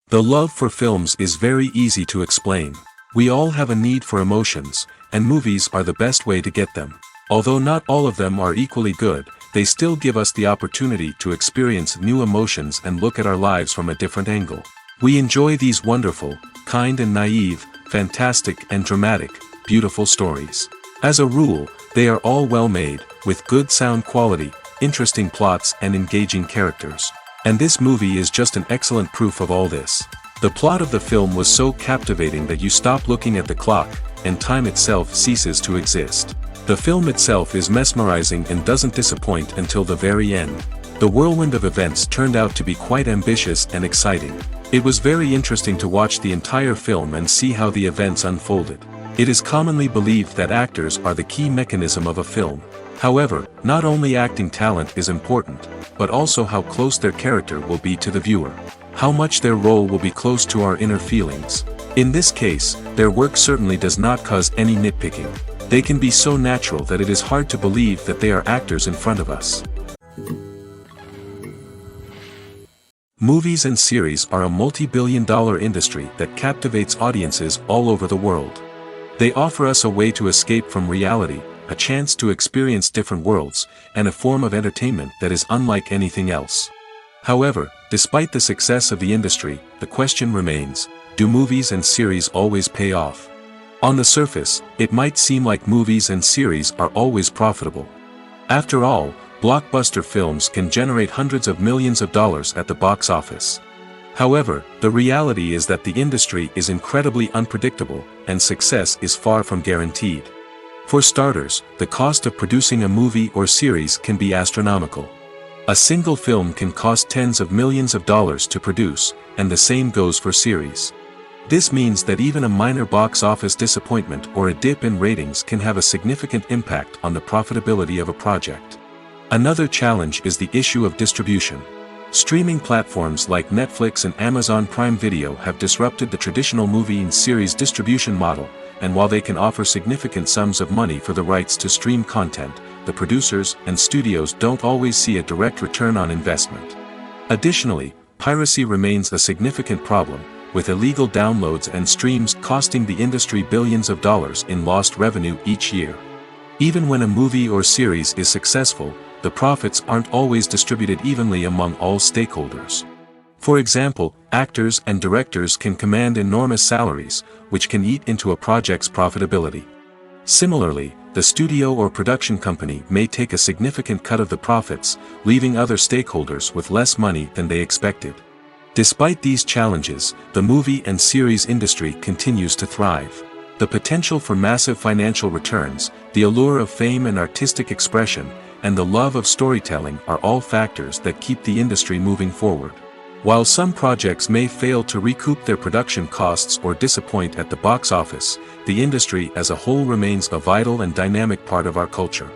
The love for films is very easy to explain. We all have a need for emotions, and movies are the best way to get them. Although not all of them are equally good, they still give us the opportunity to experience new emotions and look at our lives from a different angle. We enjoy these wonderful, kind and naive, fantastic and dramatic, beautiful stories. As a rule, they are all well made, with good sound quality, interesting plots and engaging characters. And this movie is just an excellent proof of all this. The plot of the film was so captivating that you stop looking at the clock, and time itself ceases to exist. The film itself is mesmerizing and doesn't disappoint until the very end. The whirlwind of events turned out to be quite ambitious and exciting. It was very interesting to watch the entire film and see how the events unfolded. It is commonly believed that actors are the key mechanism of a film. However, not only acting talent is important, but also how close their character will be to the viewer. How much their role will be close to our inner feelings. In this case, their work certainly does not cause any nitpicking. They can be so natural that it is hard to believe that they are actors in front of us. Movies and series are a multi-billion-dollar industry that captivates audiences all over the world. They offer us a way to escape from reality, a chance to experience different worlds, and a form of entertainment that is unlike anything else. However, despite the success of the industry, the question remains, do movies and series always pay off? On the surface, it might seem like movies and series are always profitable. After all, blockbuster films can generate hundreds of millions of dollars at the box office. However, the reality is that the industry is incredibly unpredictable, and success is far from guaranteed. For starters, the cost of producing a movie or series can be astronomical. A single film can cost tens of millions of dollars to produce, and the same goes for series. This means that even a minor box office disappointment or a dip in ratings can have a significant impact on the profitability of a project. Another challenge is the issue of distribution. Streaming platforms like Netflix and Amazon Prime Video have disrupted the traditional movie and series distribution model, and while they can offer significant sums of money for the rights to stream content, the producers and studios don't always see a direct return on investment. Additionally, piracy remains a significant problem, with illegal downloads and streams costing the industry billions of dollars in lost revenue each year. Even when a movie or series is successful, the profits aren't always distributed evenly among all stakeholders. For example, actors and directors can command enormous salaries, which can eat into a project's profitability. Similarly, the studio or production company may take a significant cut of the profits, leaving other stakeholders with less money than they expected. Despite these challenges, the movie and series industry continues to thrive. The potential for massive financial returns, the allure of fame and artistic expression, and the love of storytelling are all factors that keep the industry moving forward. While some projects may fail to recoup their production costs or disappoint at the box office, the industry as a whole remains a vital and dynamic part of our culture.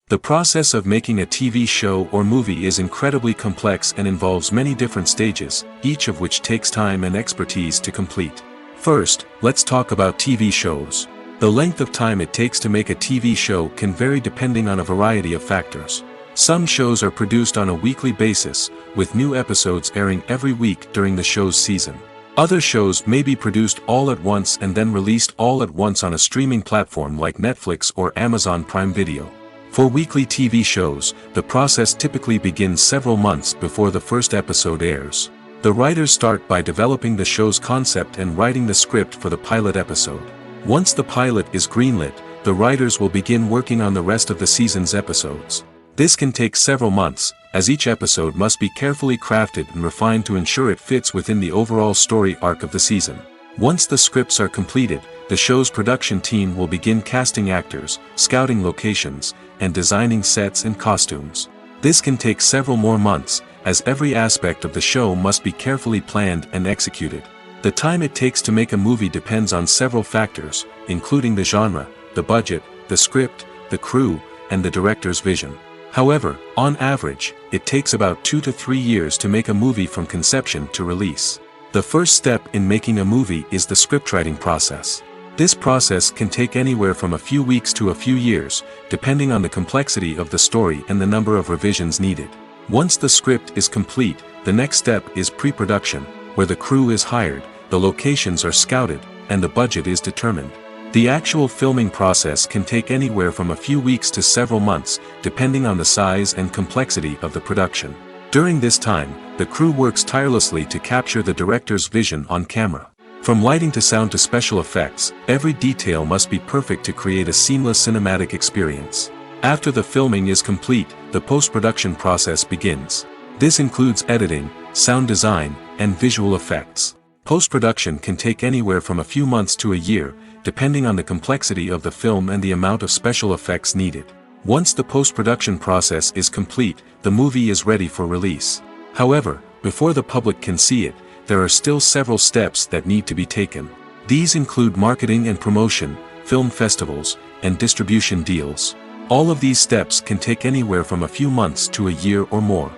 The process of making a TV show or movie is incredibly complex and involves many different stages, each of which takes time and expertise to complete. First, let's talk about TV shows. The length of time it takes to make a TV show can vary depending on a variety of factors. Some shows are produced on a weekly basis, with new episodes airing every week during the show's season. Other shows may be produced all at once and then released all at once on a streaming platform like Netflix or Amazon Prime Video. For weekly TV shows, the process typically begins several months before the first episode airs. The writers start by developing the show's concept and writing the script for the pilot episode. Once the pilot is greenlit, the writers will begin working on the rest of the season's episodes. This can take several months, as each episode must be carefully crafted and refined to ensure it fits within the overall story arc of the season. Once the scripts are completed, the show's production team will begin casting actors, scouting locations, and designing sets and costumes. This can take several more months, as every aspect of the show must be carefully planned and executed. The time it takes to make a movie depends on several factors, including the genre, the budget, the script, the crew, and the director's vision. However, on average, it takes about 2 to 3 years to make a movie from conception to release. The first step in making a movie is the scriptwriting process. This process can take anywhere from a few weeks to a few years, depending on the complexity of the story and the number of revisions needed. Once the script is complete, the next step is pre-production, where the crew is hired, the locations are scouted, and the budget is determined. The actual filming process can take anywhere from a few weeks to several months, depending on the size and complexity of the production. During this time, the crew works tirelessly to capture the director's vision on camera. From lighting to sound to special effects, every detail must be perfect to create a seamless cinematic experience. After the filming is complete, the post-production process begins. This includes editing, sound design, and visual effects. Post-production can take anywhere from a few months to a year, depending on the complexity of the film and the amount of special effects needed. Once the post-production process is complete, the movie is ready for release. However, before the public can see it, there are still several steps that need to be taken. These include marketing and promotion, film festivals, and distribution deals. All of these steps can take anywhere from a few months to a year or more.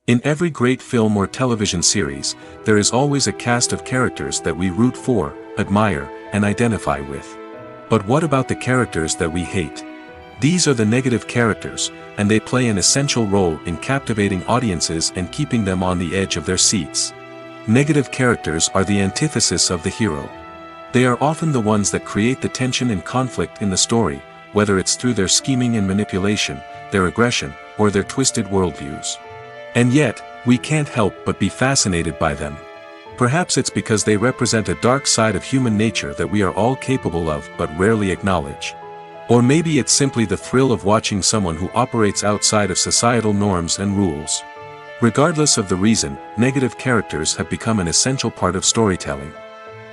In every great film or television series, there is always a cast of characters that we root for, admire, and identify with. But what about the characters that we hate? These are the negative characters, and they play an essential role in captivating audiences and keeping them on the edge of their seats. Negative characters are the antithesis of the hero. They are often the ones that create the tension and conflict in the story, whether it's through their scheming and manipulation, their aggression, or their twisted worldviews. And yet, we can't help but be fascinated by them. Perhaps it's because they represent a dark side of human nature that we are all capable of but rarely acknowledge. Or maybe it's simply the thrill of watching someone who operates outside of societal norms and rules. Regardless of the reason, negative characters have become an essential part of storytelling.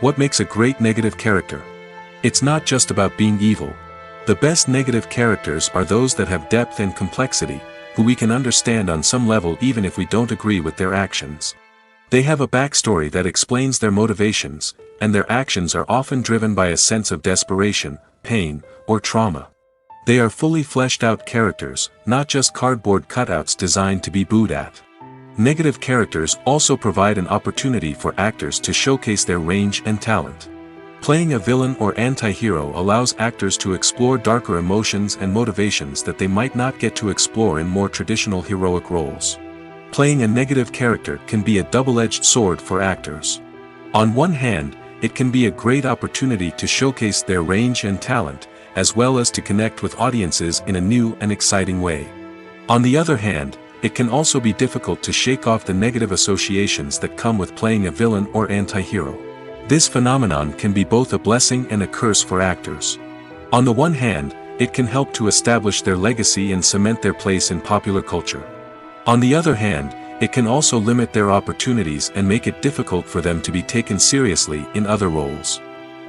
What makes a great negative character? It's not just about being evil. The best negative characters are those that have depth and complexity, who we can understand on some level even if we don't agree with their actions. They have a backstory that explains their motivations, and their actions are often driven by a sense of desperation, pain, or trauma. They are fully fleshed out characters, not just cardboard cutouts designed to be booed at. Negative characters also provide an opportunity for actors to showcase their range and talent. Playing a villain or anti-hero allows actors to explore darker emotions and motivations that they might not get to explore in more traditional heroic roles. Playing a negative character can be a double-edged sword for actors. On one hand, it can be a great opportunity to showcase their range and talent, as well as to connect with audiences in a new and exciting way. On the other hand, it can also be difficult to shake off the negative associations that come with playing a villain or anti-hero. This phenomenon can be both a blessing and a curse for actors. On the one hand, it can help to establish their legacy and cement their place in popular culture. On the other hand, it can also limit their opportunities and make it difficult for them to be taken seriously in other roles.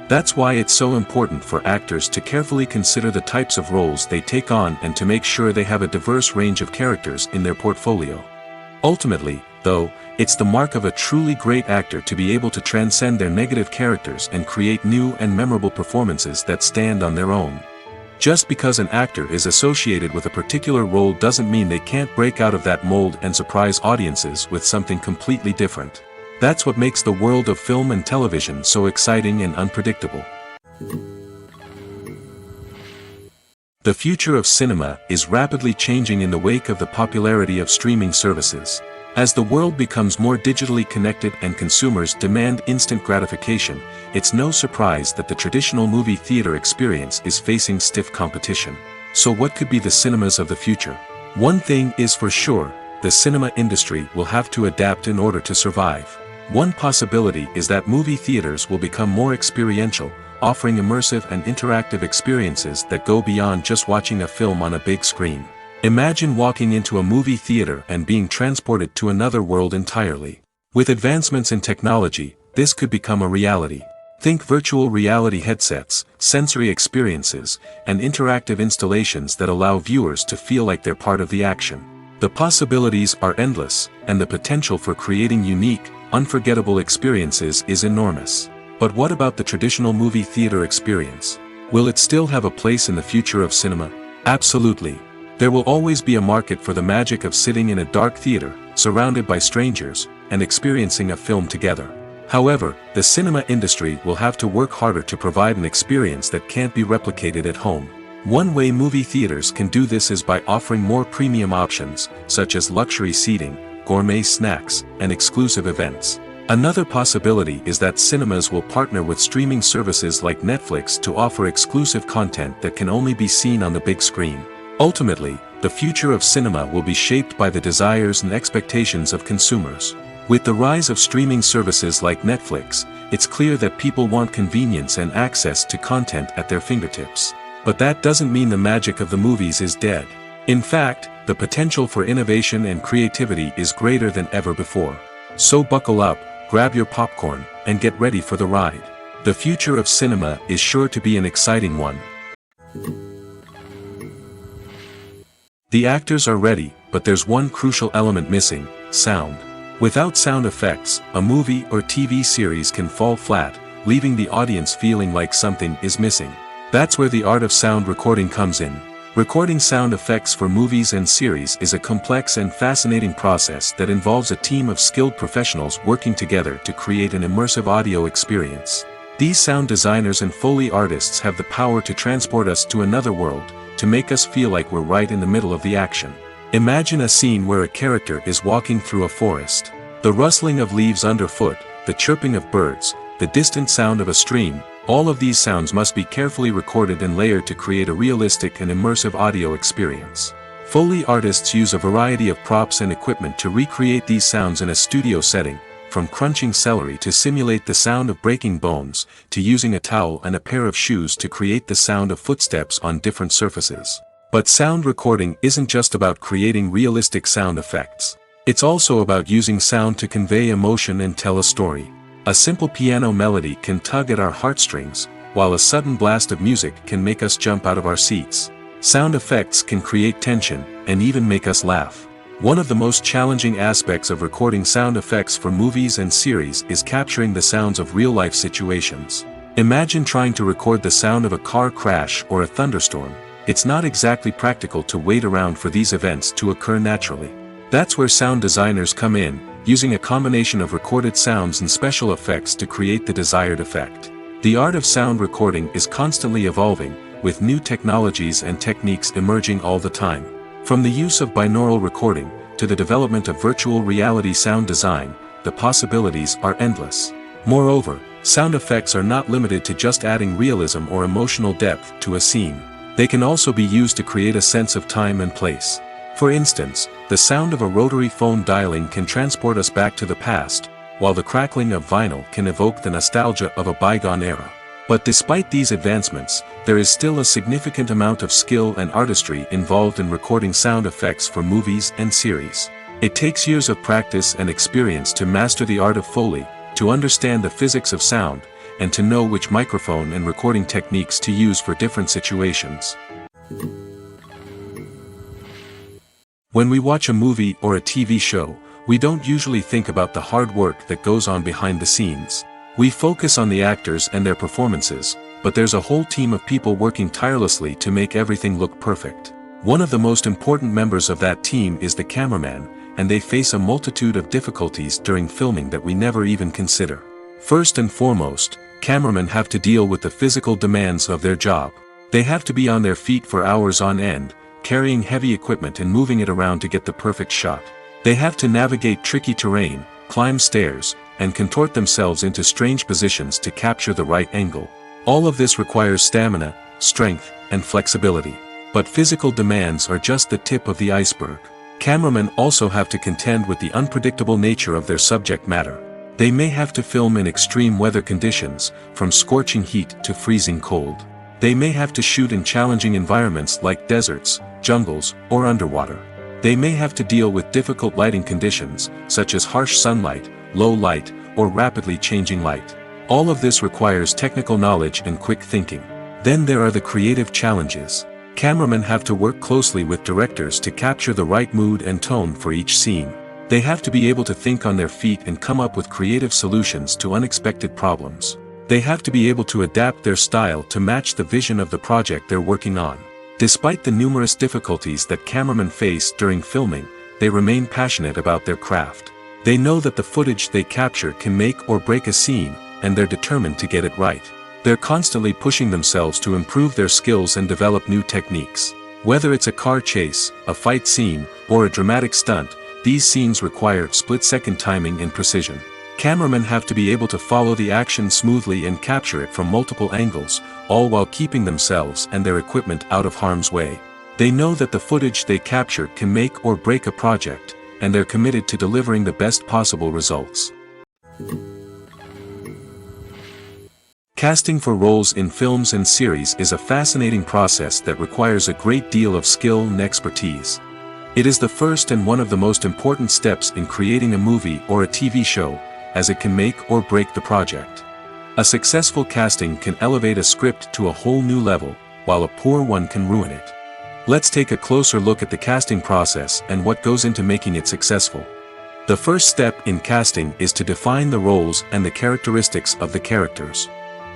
That's why it's so important for actors to carefully consider the types of roles they take on and to make sure they have a diverse range of characters in their portfolio. Ultimately, though, it's the mark of a truly great actor to be able to transcend their negative characters and create new and memorable performances that stand on their own. Just because an actor is associated with a particular role doesn't mean they can't break out of that mold and surprise audiences with something completely different. That's what makes the world of film and television so exciting and unpredictable. The future of cinema is rapidly changing in the wake of the popularity of streaming services. As the world becomes more digitally connected and consumers demand instant gratification, it's no surprise that the traditional movie theater experience is facing stiff competition. So what could be the cinemas of the future? One thing is for sure, the cinema industry will have to adapt in order to survive. One possibility is that movie theaters will become more experiential, offering immersive and interactive experiences that go beyond just watching a film on a big screen. Imagine walking into a movie theater and being transported to another world entirely. With advancements in technology, this could become a reality. Think virtual reality headsets, sensory experiences, and interactive installations that allow viewers to feel like they're part of the action. The possibilities are endless, and the potential for creating unique, unforgettable experiences is enormous. But what about the traditional movie theater experience? Will it still have a place in the future of cinema? Absolutely. There will always be a market for the magic of sitting in a dark theater, surrounded by strangers, and experiencing a film together. However, the cinema industry will have to work harder to provide an experience that can't be replicated at home. One way movie theaters can do this is by offering more premium options, such as luxury seating, gourmet snacks, and exclusive events. Another possibility is that cinemas will partner with streaming services like Netflix to offer exclusive content that can only be seen on the big screen. Ultimately, the future of cinema will be shaped by the desires and expectations of consumers. With the rise of streaming services like Netflix, it's clear that people want convenience and access to content at their fingertips. But that doesn't mean the magic of the movies is dead. In fact, the potential for innovation and creativity is greater than ever before. So buckle up, grab your popcorn, and get ready for the ride. The future of cinema is sure to be an exciting one. The actors are ready, but there's one crucial element missing: sound. Without sound effects, a movie or TV series can fall flat, leaving the audience feeling like something is missing. That's where the art of sound recording comes in. Recording sound effects for movies and series is a complex and fascinating process that involves a team of skilled professionals working together to create an immersive audio experience. These sound designers and Foley artists have the power to transport us to another world, to make us feel like we're right in the middle of the action. Imagine a scene where a character is walking through a forest. The rustling of leaves underfoot, the chirping of birds, the distant sound of a stream, all of these sounds must be carefully recorded and layered to create a realistic and immersive audio experience. Foley artists use a variety of props and equipment to recreate these sounds in a studio setting, from crunching celery to simulate the sound of breaking bones, to using a towel and a pair of shoes to create the sound of footsteps on different surfaces. But sound recording isn't just about creating realistic sound effects. It's also about using sound to convey emotion and tell a story. A simple piano melody can tug at our heartstrings, while a sudden blast of music can make us jump out of our seats. Sound effects can create tension, and even make us laugh. One of the most challenging aspects of recording sound effects for movies and series is capturing the sounds of real-life situations. Imagine trying to record the sound of a car crash or a thunderstorm. It's not exactly practical to wait around for these events to occur naturally. That's where sound designers come in, using a combination of recorded sounds and special effects to create the desired effect. The art of sound recording is constantly evolving, with new technologies and techniques emerging all the time. From the use of binaural recording, to the development of virtual reality sound design, the possibilities are endless. Moreover, sound effects are not limited to just adding realism or emotional depth to a scene. They can also be used to create a sense of time and place. For instance, the sound of a rotary phone dialing can transport us back to the past, while the crackling of vinyl can evoke the nostalgia of a bygone era. But despite these advancements, there is still a significant amount of skill and artistry involved in recording sound effects for movies and series. It takes years of practice and experience to master the art of Foley, to understand the physics of sound, and to know which microphone and recording techniques to use for different situations. When we watch a movie or a TV show, we don't usually think about the hard work that goes on behind the scenes. We focus on the actors and their performances, but there's a whole team of people working tirelessly to make everything look perfect. One of the most important members of that team is the cameraman, and they face a multitude of difficulties during filming that we never even consider. First and foremost, cameramen have to deal with the physical demands of their job. They have to be on their feet for hours on end, carrying heavy equipment and moving it around to get the perfect shot. They have to navigate tricky terrain, climb stairs, and contort themselves into strange positions to capture the right angle. All of this requires stamina, strength, and flexibility. But physical demands are just the tip of the iceberg. Cameramen also have to contend with the unpredictable nature of their subject matter. They may have to film in extreme weather conditions, from scorching heat to freezing cold. They may have to shoot in challenging environments like deserts, jungles, or underwater. They may have to deal with difficult lighting conditions, such as harsh sunlight, low light, or rapidly changing light. All of this requires technical knowledge and quick thinking. Then there are the creative challenges. Cameramen have to work closely with directors to capture the right mood and tone for each scene. They have to be able to think on their feet and come up with creative solutions to unexpected problems. They have to be able to adapt their style to match the vision of the project they're working on. Despite the numerous difficulties that cameramen face during filming, they remain passionate about their craft. They know that the footage they capture can make or break a scene, and they're determined to get it right. They're constantly pushing themselves to improve their skills and develop new techniques. Whether it's a car chase, a fight scene, or a dramatic stunt, these scenes require split-second timing and precision. Cameramen have to be able to follow the action smoothly and capture it from multiple angles, all while keeping themselves and their equipment out of harm's way. They know that the footage they capture can make or break a project, and they're committed to delivering the best possible results. Casting for roles in films and series is a fascinating process that requires a great deal of skill and expertise. It is the first and one of the most important steps in creating a movie or a TV show, as it can make or break the project. A successful casting can elevate a script to a whole new level, while a poor one can ruin it. Let's take a closer look at the casting process and what goes into making it successful. The first step in casting is to define the roles and the characteristics of the characters.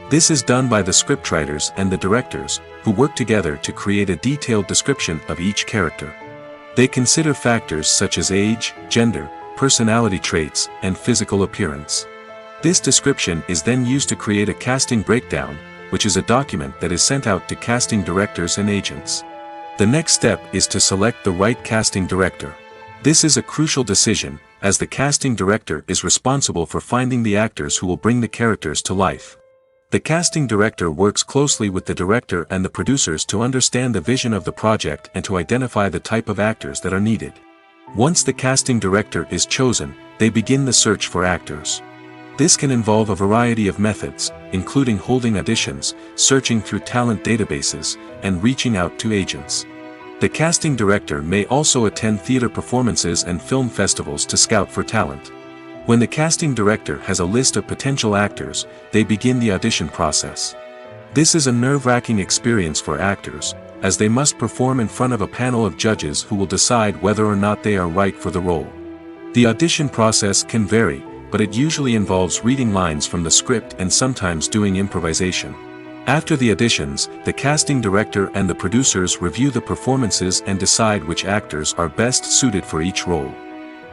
This is done by the scriptwriters and the directors, who work together to create a detailed description of each character. They consider factors such as age, gender, personality traits, and physical appearance. This description is then used to create a casting breakdown, which is a document that is sent out to casting directors and agents. The next step is to select the right casting director. This is a crucial decision, as the casting director is responsible for finding the actors who will bring the characters to life. The casting director works closely with the director and the producers to understand the vision of the project and to identify the type of actors that are needed. Once the casting director is chosen, they begin the search for actors. This can involve a variety of methods, including holding auditions, searching through talent databases, and reaching out to agents. The casting director may also attend theater performances and film festivals to scout for talent. When the casting director has a list of potential actors, they begin the audition process. This is a nerve-wracking experience for actors, as they must perform in front of a panel of judges who will decide whether or not they are right for the role. The audition process can vary, but it usually involves reading lines from the script and sometimes doing improvisation. After the auditions, the casting director and the producers review the performances and decide which actors are best suited for each role.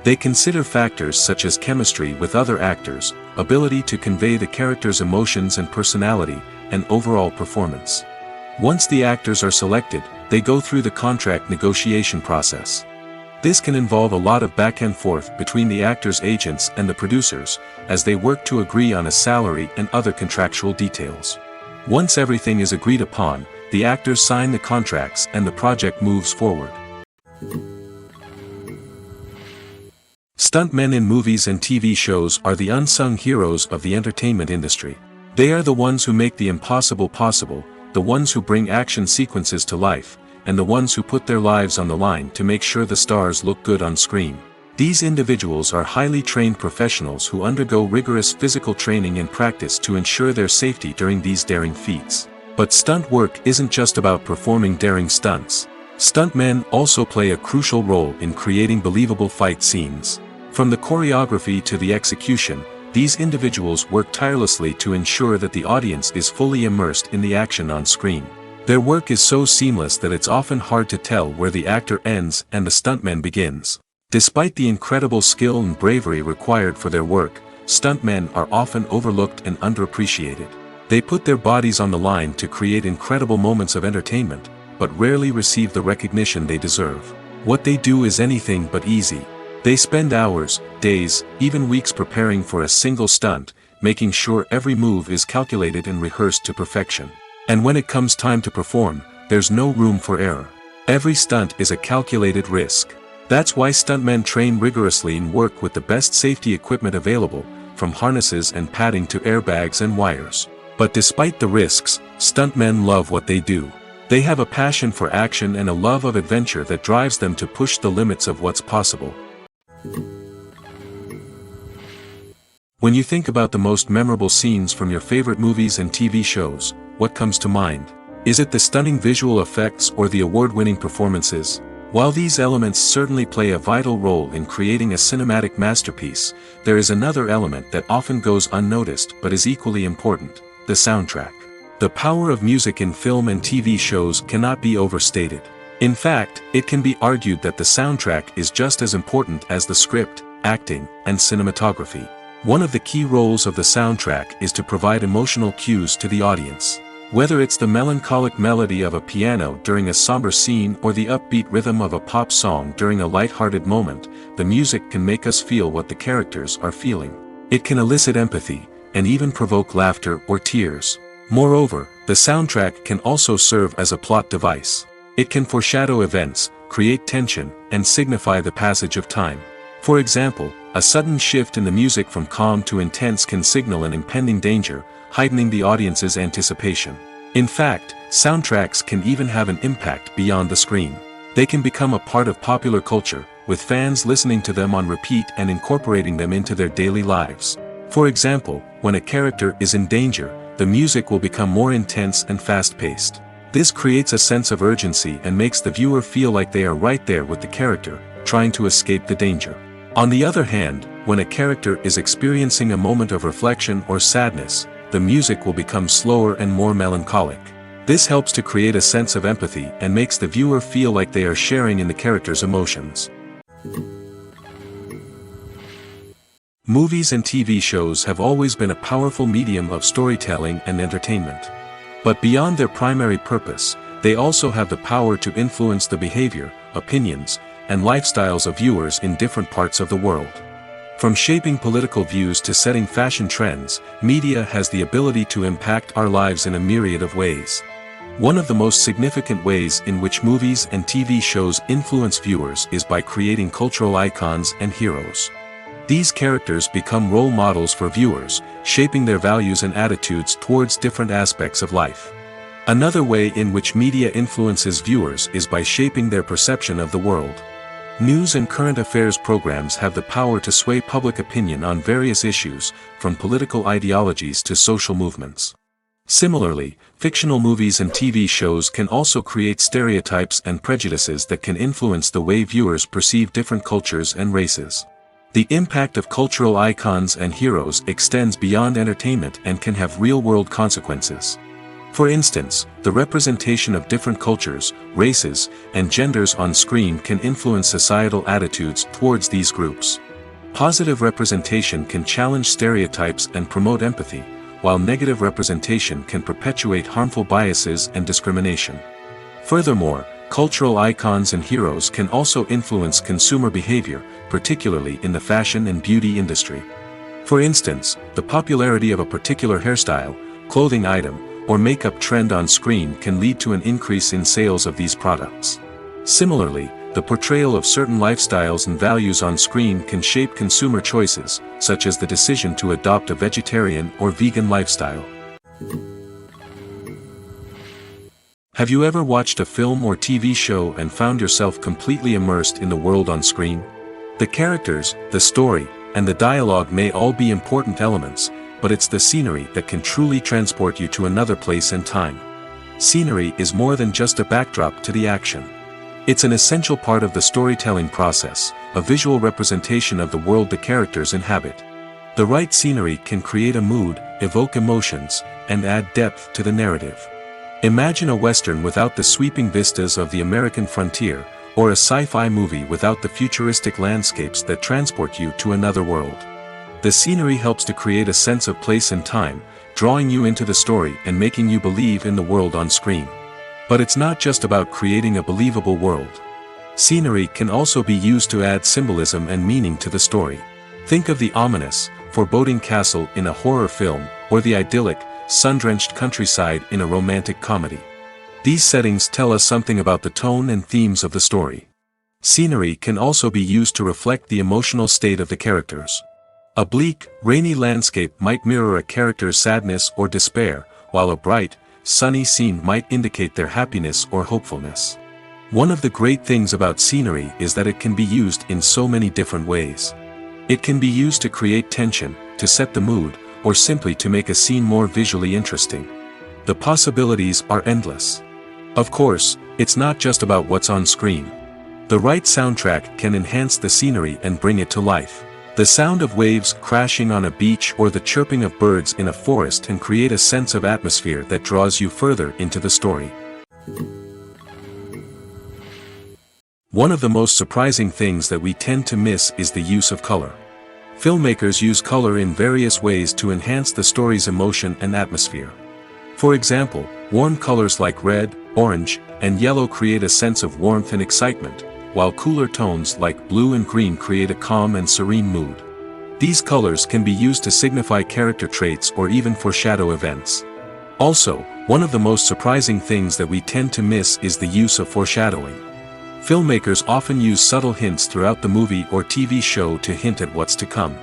They consider factors such as chemistry with other actors, ability to convey the character's emotions and personality, and overall performance. Once the actors are selected, they go through the contract negotiation process. This can involve a lot of back and forth between the actors' agents and the producers, as they work to agree on a salary and other contractual details. Once everything is agreed upon, the actors sign the contracts and the project moves forward. Stuntmen in movies and TV shows are the unsung heroes of the entertainment industry. They are the ones who make the impossible possible, the ones who bring action sequences to life, and the ones who put their lives on the line to make sure the stars look good on screen. These individuals are highly trained professionals who undergo rigorous physical training and practice to ensure their safety during these daring feats. But stunt work isn't just about performing daring stunts. Stuntmen also play a crucial role in creating believable fight scenes. From the choreography to the execution, these individuals work tirelessly to ensure that the audience is fully immersed in the action on screen. Their work is so seamless that it's often hard to tell where the actor ends and the stuntman begins. Despite the incredible skill and bravery required for their work, stuntmen are often overlooked and underappreciated. They put their bodies on the line to create incredible moments of entertainment, but rarely receive the recognition they deserve. What they do is anything but easy. They spend hours, days, even weeks preparing for a single stunt, making sure every move is calculated and rehearsed to perfection. And when it comes time to perform, there's no room for error. Every stunt is a calculated risk. That's why stuntmen train rigorously and work with the best safety equipment available, from harnesses and padding to airbags and wires. But despite the risks, stuntmen love what they do. They have a passion for action and a love of adventure that drives them to push the limits of what's possible. When you think about the most memorable scenes from your favorite movies and TV shows, what comes to mind? Is it the stunning visual effects or the award-winning performances? While these elements certainly play a vital role in creating a cinematic masterpiece, there is another element that often goes unnoticed but is equally important: the soundtrack. The power of music in film and TV shows cannot be overstated. In fact, it can be argued that the soundtrack is just as important as the script, acting, and cinematography. One of the key roles of the soundtrack is to provide emotional cues to the audience. Whether it's the melancholic melody of a piano during a somber scene or the upbeat rhythm of a pop song during a light-hearted moment, the music can make us feel what the characters are feeling. It can elicit empathy, and even provoke laughter or tears. Moreover, the soundtrack can also serve as a plot device. It can foreshadow events, create tension, and signify the passage of time. For example, a sudden shift in the music from calm to intense can signal an impending danger, heightening the audience's anticipation. In fact, soundtracks can even have an impact beyond the screen. They can become a part of popular culture, with fans listening to them on repeat and incorporating them into their daily lives. For example, when a character is in danger, the music will become more intense and fast-paced. This creates a sense of urgency and makes the viewer feel like they are right there with the character, trying to escape the danger. On the other hand, when a character is experiencing a moment of reflection or sadness, the music will become slower and more melancholic. This helps to create a sense of empathy and makes the viewer feel like they are sharing in the character's emotions. Movies and TV shows have always been a powerful medium of storytelling and entertainment. But beyond their primary purpose, they also have the power to influence the behavior, opinions, and lifestyles of viewers in different parts of the world. From shaping political views to setting fashion trends, media has the ability to impact our lives in a myriad of ways. One of the most significant ways in which movies and TV shows influence viewers is by creating cultural icons and heroes. These characters become role models for viewers, shaping their values and attitudes towards different aspects of life. Another way in which media influences viewers is by shaping their perception of the world. News and current affairs programs have the power to sway public opinion on various issues, from political ideologies to social movements. Similarly, fictional movies and TV shows can also create stereotypes and prejudices that can influence the way viewers perceive different cultures and races. The impact of cultural icons and heroes extends beyond entertainment and can have real-world consequences. For instance, the representation of different cultures, races, and genders on screen can influence societal attitudes towards these groups. Positive representation can challenge stereotypes and promote empathy, while negative representation can perpetuate harmful biases and discrimination. Furthermore, cultural icons and heroes can also influence consumer behavior, particularly in the fashion and beauty industry. For instance, the popularity of a particular hairstyle, clothing item, or makeup trend on screen can lead to an increase in sales of these products. Similarly, the portrayal of certain lifestyles and values on screen can shape consumer choices, such as the decision to adopt a vegetarian or vegan lifestyle. Have you ever watched a film or TV show and found yourself completely immersed in the world on screen? The characters, the story, and the dialogue may all be important elements, but it's the scenery that can truly transport you to another place and time. Scenery is more than just a backdrop to the action. It's an essential part of the storytelling process, a visual representation of the world the characters inhabit. The right scenery can create a mood, evoke emotions, and add depth to the narrative. Imagine a Western without the sweeping vistas of the American frontier, or a sci-fi movie without the futuristic landscapes that transport you to another world. The scenery helps to create a sense of place and time, drawing you into the story and making you believe in the world on screen. But it's not just about creating a believable world. Scenery can also be used to add symbolism and meaning to the story. Think of the ominous, foreboding castle in a horror film, or the idyllic, sun-drenched countryside in a romantic comedy. These settings tell us something about the tone and themes of the story. Scenery can also be used to reflect the emotional state of the characters. A bleak, rainy landscape might mirror a character's sadness or despair, while a bright, sunny scene might indicate their happiness or hopefulness. One of the great things about scenery is that it can be used in so many different ways. It can be used to create tension, to set the mood, or simply to make a scene more visually interesting. The possibilities are endless. Of course, it's not just about what's on screen. The right soundtrack can enhance the scenery and bring it to life. The sound of waves crashing on a beach or the chirping of birds in a forest can create a sense of atmosphere that draws you further into the story. One of the most surprising things that we tend to miss is the use of color. Filmmakers use color in various ways to enhance the story's emotion and atmosphere. For example, warm colors like red, orange, and yellow create a sense of warmth and excitement, while cooler tones like blue and green create a calm and serene mood. These colors can be used to signify character traits or even foreshadow events. Also, one of the most surprising things that we tend to miss is the use of foreshadowing. Filmmakers often use subtle hints throughout the movie or TV show to hint at what's to come.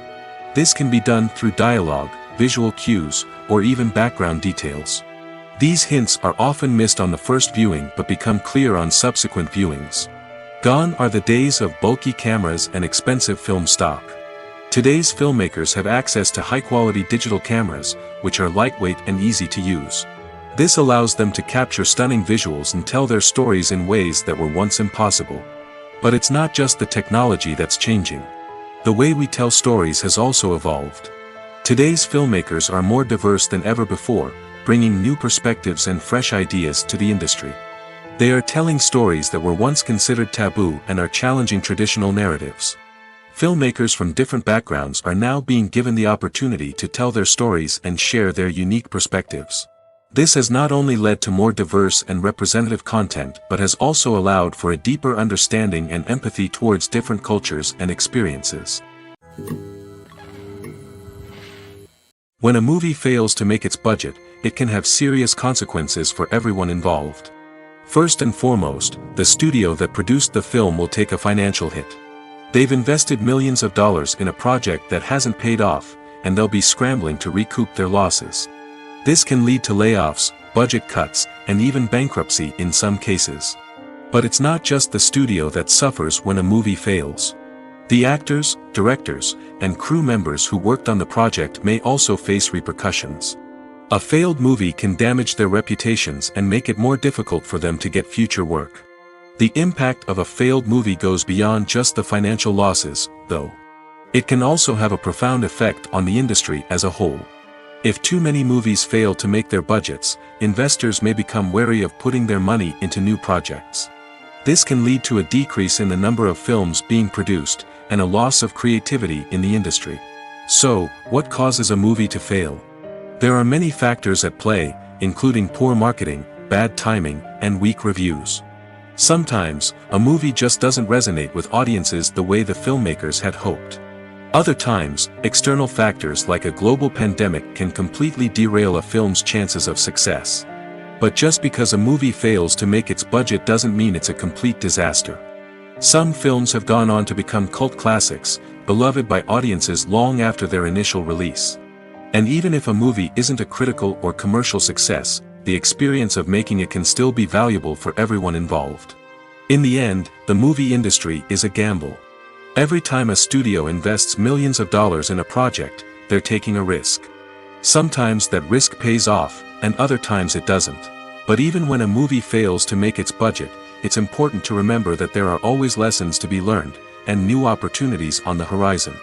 This can be done through dialogue, visual cues, or even background details. These hints are often missed on the first viewing but become clear on subsequent viewings. Gone are the days of bulky cameras and expensive film stock. Today's filmmakers have access to high-quality digital cameras, which are lightweight and easy to use. This allows them to capture stunning visuals and tell their stories in ways that were once impossible. But it's not just the technology that's changing. The way we tell stories has also evolved. Today's filmmakers are more diverse than ever before, bringing new perspectives and fresh ideas to the industry. They are telling stories that were once considered taboo and are challenging traditional narratives. Filmmakers from different backgrounds are now being given the opportunity to tell their stories and share their unique perspectives. This has not only led to more diverse and representative content but has also allowed for a deeper understanding and empathy towards different cultures and experiences. When a movie fails to make its budget, it can have serious consequences for everyone involved. First and foremost, the studio that produced the film will take a financial hit. They've invested millions of dollars in a project that hasn't paid off, and they'll be scrambling to recoup their losses. This can lead to layoffs, budget cuts, and even bankruptcy in some cases. But it's not just the studio that suffers when a movie fails. The actors, directors, and crew members who worked on the project may also face repercussions. A failed movie can damage their reputations and make it more difficult for them to get future work. The impact of a failed movie goes beyond just the financial losses, though. It can also have a profound effect on the industry as a whole. If too many movies fail to make their budgets, investors may become wary of putting their money into new projects. This can lead to a decrease in the number of films being produced, and a loss of creativity in the industry. So, what causes a movie to fail? There are many factors at play, including poor marketing, bad timing, and weak reviews. Sometimes, a movie just doesn't resonate with audiences the way the filmmakers had hoped. Other times, external factors like a global pandemic can completely derail a film's chances of success. But just because a movie fails to make its budget doesn't mean it's a complete disaster. Some films have gone on to become cult classics, beloved by audiences long after their initial release. And even if a movie isn't a critical or commercial success, the experience of making it can still be valuable for everyone involved. In the end, the movie industry is a gamble. Every time a studio invests millions of dollars in a project, they're taking a risk. Sometimes that risk pays off, and other times it doesn't. But even when a movie fails to make its budget, it's important to remember that there are always lessons to be learned, and new opportunities on the horizon.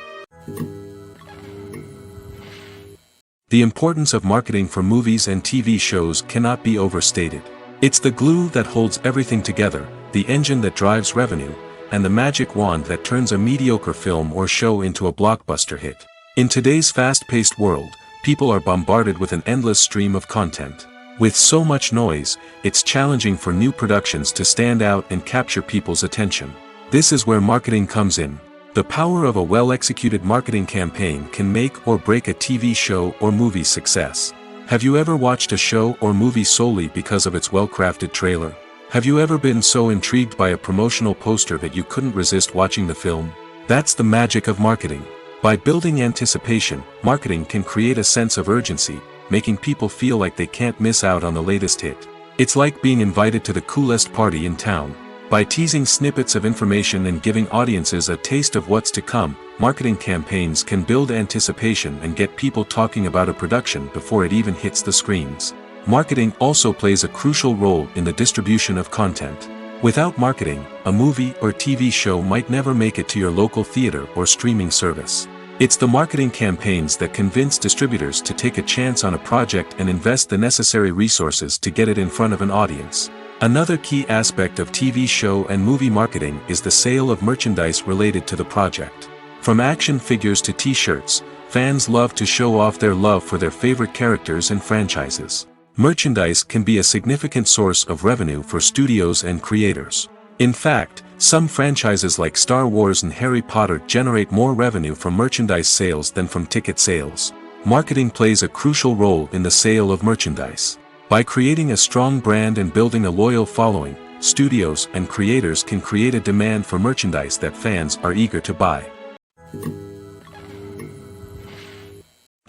The importance of marketing for movies and TV shows cannot be overstated. It's the glue that holds everything together, the engine that drives revenue, and the magic wand that turns a mediocre film or show into a blockbuster hit. In today's fast-paced world, people are bombarded with an endless stream of content. With so much noise, it's challenging for new productions to stand out and capture people's attention. This is where marketing comes in. The power of a well-executed marketing campaign can make or break a TV show or movie's success. Have you ever watched a show or movie solely because of its well-crafted trailer? Have you ever been so intrigued by a promotional poster that you couldn't resist watching the film? That's the magic of marketing. By building anticipation, marketing can create a sense of urgency, making people feel like they can't miss out on the latest hit. It's like being invited to the coolest party in town. By teasing snippets of information and giving audiences a taste of what's to come, marketing campaigns can build anticipation and get people talking about a production before it even hits the screens. Marketing also plays a crucial role in the distribution of content. Without marketing, a movie or TV show might never make it to your local theater or streaming service. It's the marketing campaigns that convince distributors to take a chance on a project and invest the necessary resources to get it in front of an audience. Another key aspect of TV show and movie marketing is the sale of merchandise related to the project. From action figures to t-shirts, fans love to show off their love for their favorite characters and franchises. Merchandise can be a significant source of revenue for studios and creators. In fact, some franchises like Star Wars and Harry Potter generate more revenue from merchandise sales than from ticket sales. Marketing plays a crucial role in the sale of merchandise. By creating a strong brand and building a loyal following, studios and creators can create a demand for merchandise that fans are eager to buy.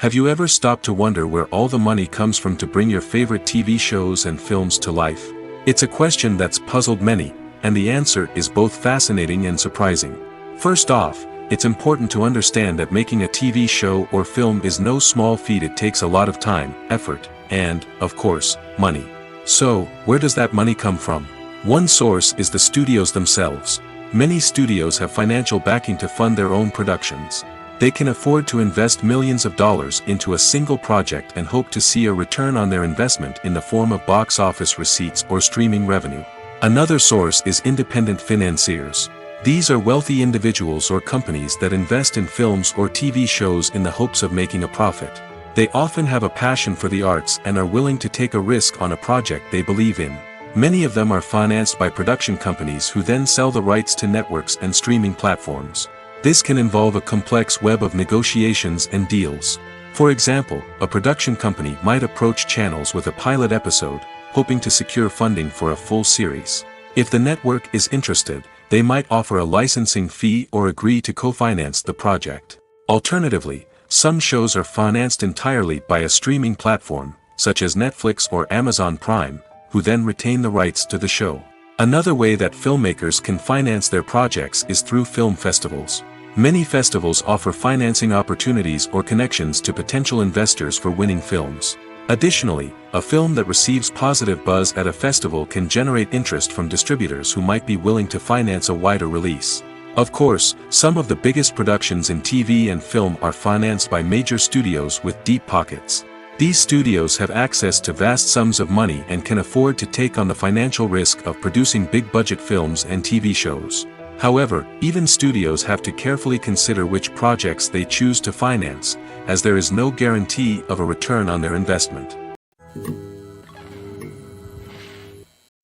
Have you ever stopped to wonder where all the money comes from to bring your favorite TV shows and films to life? It's a question that's puzzled many, and the answer is both fascinating and surprising. First off, it's important to understand that making a TV show or film is no small feat. It takes a lot of time, effort, and, of course, money. So, where does that money come from? One source is the studios themselves. Many studios have financial backing to fund their own productions. They can afford to invest millions of dollars into a single project and hope to see a return on their investment in the form of box office receipts or streaming revenue. Another source is independent financiers. These are wealthy individuals or companies that invest in films or TV shows in the hopes of making a profit. They often have a passion for the arts and are willing to take a risk on a project they believe in. Many of them are financed by production companies who then sell the rights to networks and streaming platforms. This can involve a complex web of negotiations and deals. For example, a production company might approach channels with a pilot episode, hoping to secure funding for a full series. If the network is interested, they might offer a licensing fee or agree to co-finance the project. Alternatively, some shows are financed entirely by a streaming platform, such as Netflix or Amazon Prime, who then retain the rights to the show. Another way that filmmakers can finance their projects is through film festivals. Many festivals offer financing opportunities or connections to potential investors for winning films. Additionally, a film that receives positive buzz at a festival can generate interest from distributors who might be willing to finance a wider release. Of course, some of the biggest productions in TV and film are financed by major studios with deep pockets. These studios have access to vast sums of money and can afford to take on the financial risk of producing big-budget films and TV shows. However, even studios have to carefully consider which projects they choose to finance, as there is no guarantee of a return on their investment.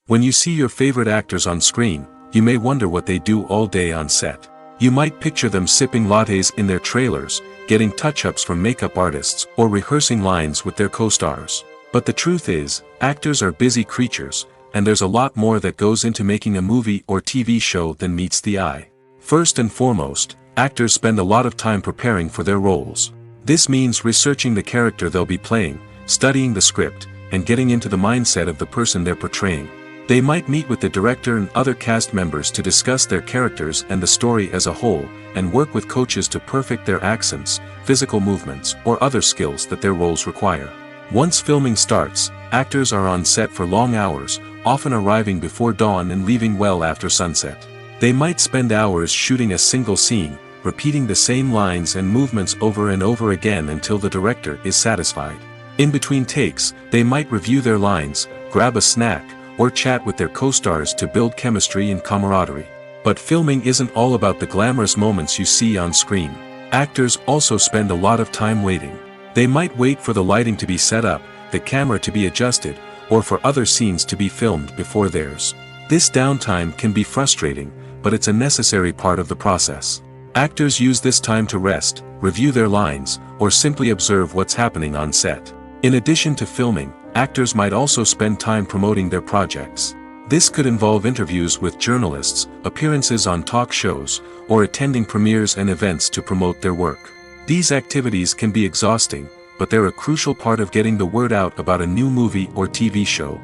When you see your favorite actors on screen, you may wonder what they do all day on set. You might picture them sipping lattes in their trailers, getting touch-ups from makeup artists, or rehearsing lines with their co-stars. But the truth is, actors are busy creatures, and there's a lot more that goes into making a movie or TV show than meets the eye. First and foremost, actors spend a lot of time preparing for their roles. This means researching the character they'll be playing, studying the script, and getting into the mindset of the person they're portraying. They might meet with the director and other cast members to discuss their characters and the story as a whole, and work with coaches to perfect their accents, physical movements, or other skills that their roles require. Once filming starts, actors are on set for long hours, often arriving before dawn and leaving well after sunset. They might spend hours shooting a single scene, repeating the same lines and movements over and over again until the director is satisfied. In between takes, they might review their lines, grab a snack, or chat with their co-stars to build chemistry and camaraderie. But filming isn't all about the glamorous moments you see on screen. Actors also spend a lot of time waiting. They might wait for the lighting to be set up, the camera to be adjusted, or for other scenes to be filmed before theirs. This downtime can be frustrating, but it's a necessary part of the process. Actors use this time to rest, review their lines, or simply observe what's happening on set. In addition to filming, actors might also spend time promoting their projects. This could involve interviews with journalists, appearances on talk shows, or attending premieres and events to promote their work. These activities can be exhausting, but they're a crucial part of getting the word out about a new movie or TV show.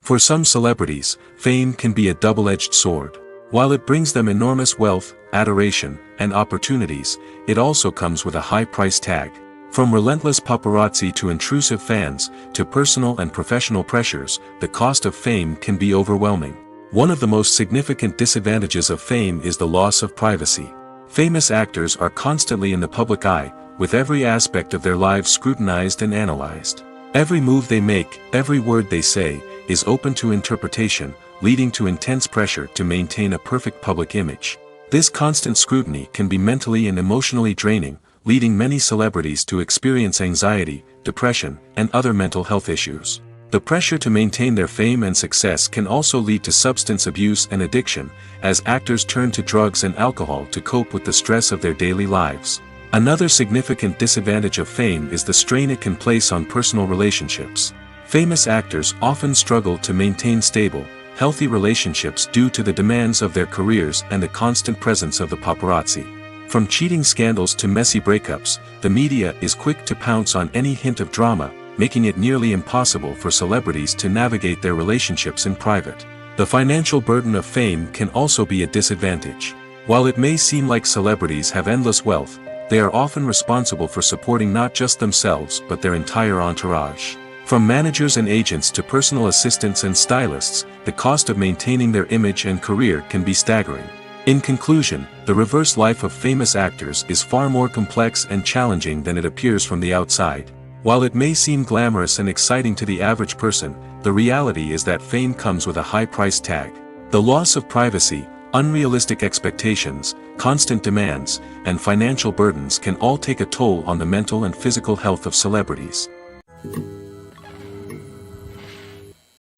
For some celebrities, fame can be a double-edged sword. While it brings them enormous wealth, adoration, and opportunities, it also comes with a high price tag. From relentless paparazzi to intrusive fans, to personal and professional pressures, the cost of fame can be overwhelming. One of the most significant disadvantages of fame is the loss of privacy. Famous actors are constantly in the public eye, with every aspect of their lives scrutinized and analyzed. Every move they make, every word they say, is open to interpretation, leading to intense pressure to maintain a perfect public image. This constant scrutiny can be mentally and emotionally draining, leading many celebrities to experience anxiety, depression, and other mental health issues. The pressure to maintain their fame and success can also lead to substance abuse and addiction, as actors turn to drugs and alcohol to cope with the stress of their daily lives. Another significant disadvantage of fame is the strain it can place on personal relationships. Famous actors often struggle to maintain stable, healthy relationships due to the demands of their careers and the constant presence of the paparazzi. From cheating scandals to messy breakups, the media is quick to pounce on any hint of drama, making it nearly impossible for celebrities to navigate their relationships in private. The financial burden of fame can also be a disadvantage. While it may seem like celebrities have endless wealth, they are often responsible for supporting not just themselves but their entire entourage. From managers and agents to personal assistants and stylists, the cost of maintaining their image and career can be staggering. In conclusion, the reverse life of famous actors is far more complex and challenging than it appears from the outside. While it may seem glamorous and exciting to the average person, the reality is that fame comes with a high price tag. The loss of privacy, unrealistic expectations, constant demands, and financial burdens can all take a toll on the mental and physical health of celebrities.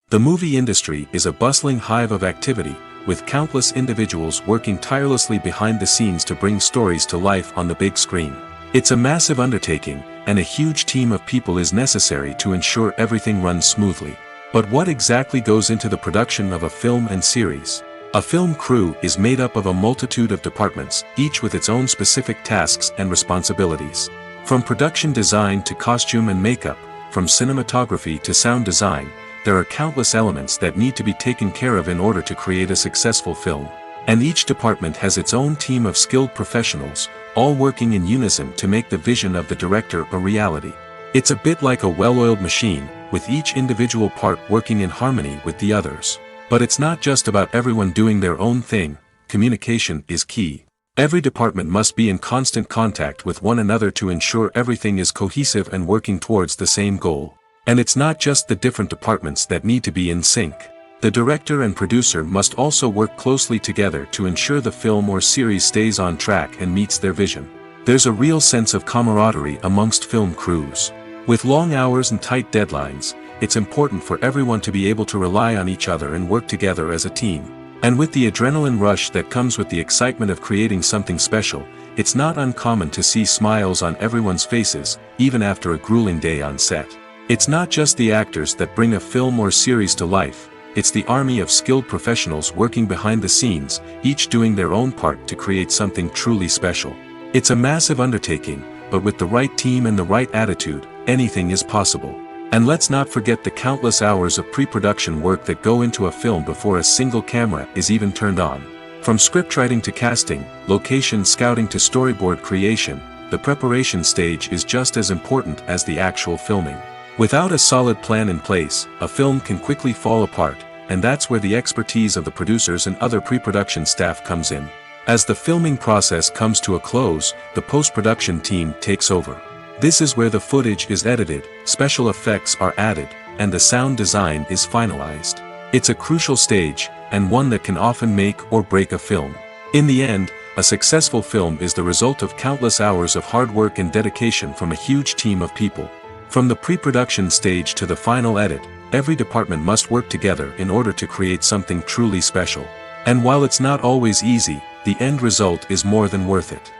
The movie industry is a bustling hive of activity, with countless individuals working tirelessly behind the scenes to bring stories to life on the big screen. It's a massive undertaking, and a huge team of people is necessary to ensure everything runs smoothly. But what exactly goes into the production of a film and series? A film crew is made up of a multitude of departments, each with its own specific tasks and responsibilities. From production design to costume and makeup, from cinematography to sound design, there are countless elements that need to be taken care of in order to create a successful film. And each department has its own team of skilled professionals, all working in unison to make the vision of the director a reality. It's a bit like a well-oiled machine, with each individual part working in harmony with the others. But it's not just about everyone doing their own thing. Communication is key. Every department must be in constant contact with one another to ensure everything is cohesive and working towards the same goal. And it's not just the different departments that need to be in sync. The director and producer must also work closely together to ensure the film or series stays on track and meets their vision. There's a real sense of camaraderie amongst film crews. With long hours and tight deadlines, it's important for everyone to be able to rely on each other and work together as a team. And with the adrenaline rush that comes with the excitement of creating something special, it's not uncommon to see smiles on everyone's faces, even after a grueling day on set. It's not just the actors that bring a film or series to life. It's the army of skilled professionals working behind the scenes, each doing their own part to create something truly special. It's a massive undertaking, but with the right team and the right attitude, anything is possible. And let's not forget the countless hours of pre-production work that go into a film before a single camera is even turned on. From scriptwriting to casting, location scouting to storyboard creation, the preparation stage is just as important as the actual filming. Without a solid plan in place, a film can quickly fall apart, and that's where the expertise of the producers and other pre-production staff comes in. As the filming process comes to a close, the post-production team takes over. This is where the footage is edited, special effects are added, and the sound design is finalized. It's a crucial stage, and one that can often make or break a film. In the end, a successful film is the result of countless hours of hard work and dedication from a huge team of people. From the pre-production stage to the final edit, every department must work together in order to create something truly special. And while it's not always easy, the end result is more than worth it.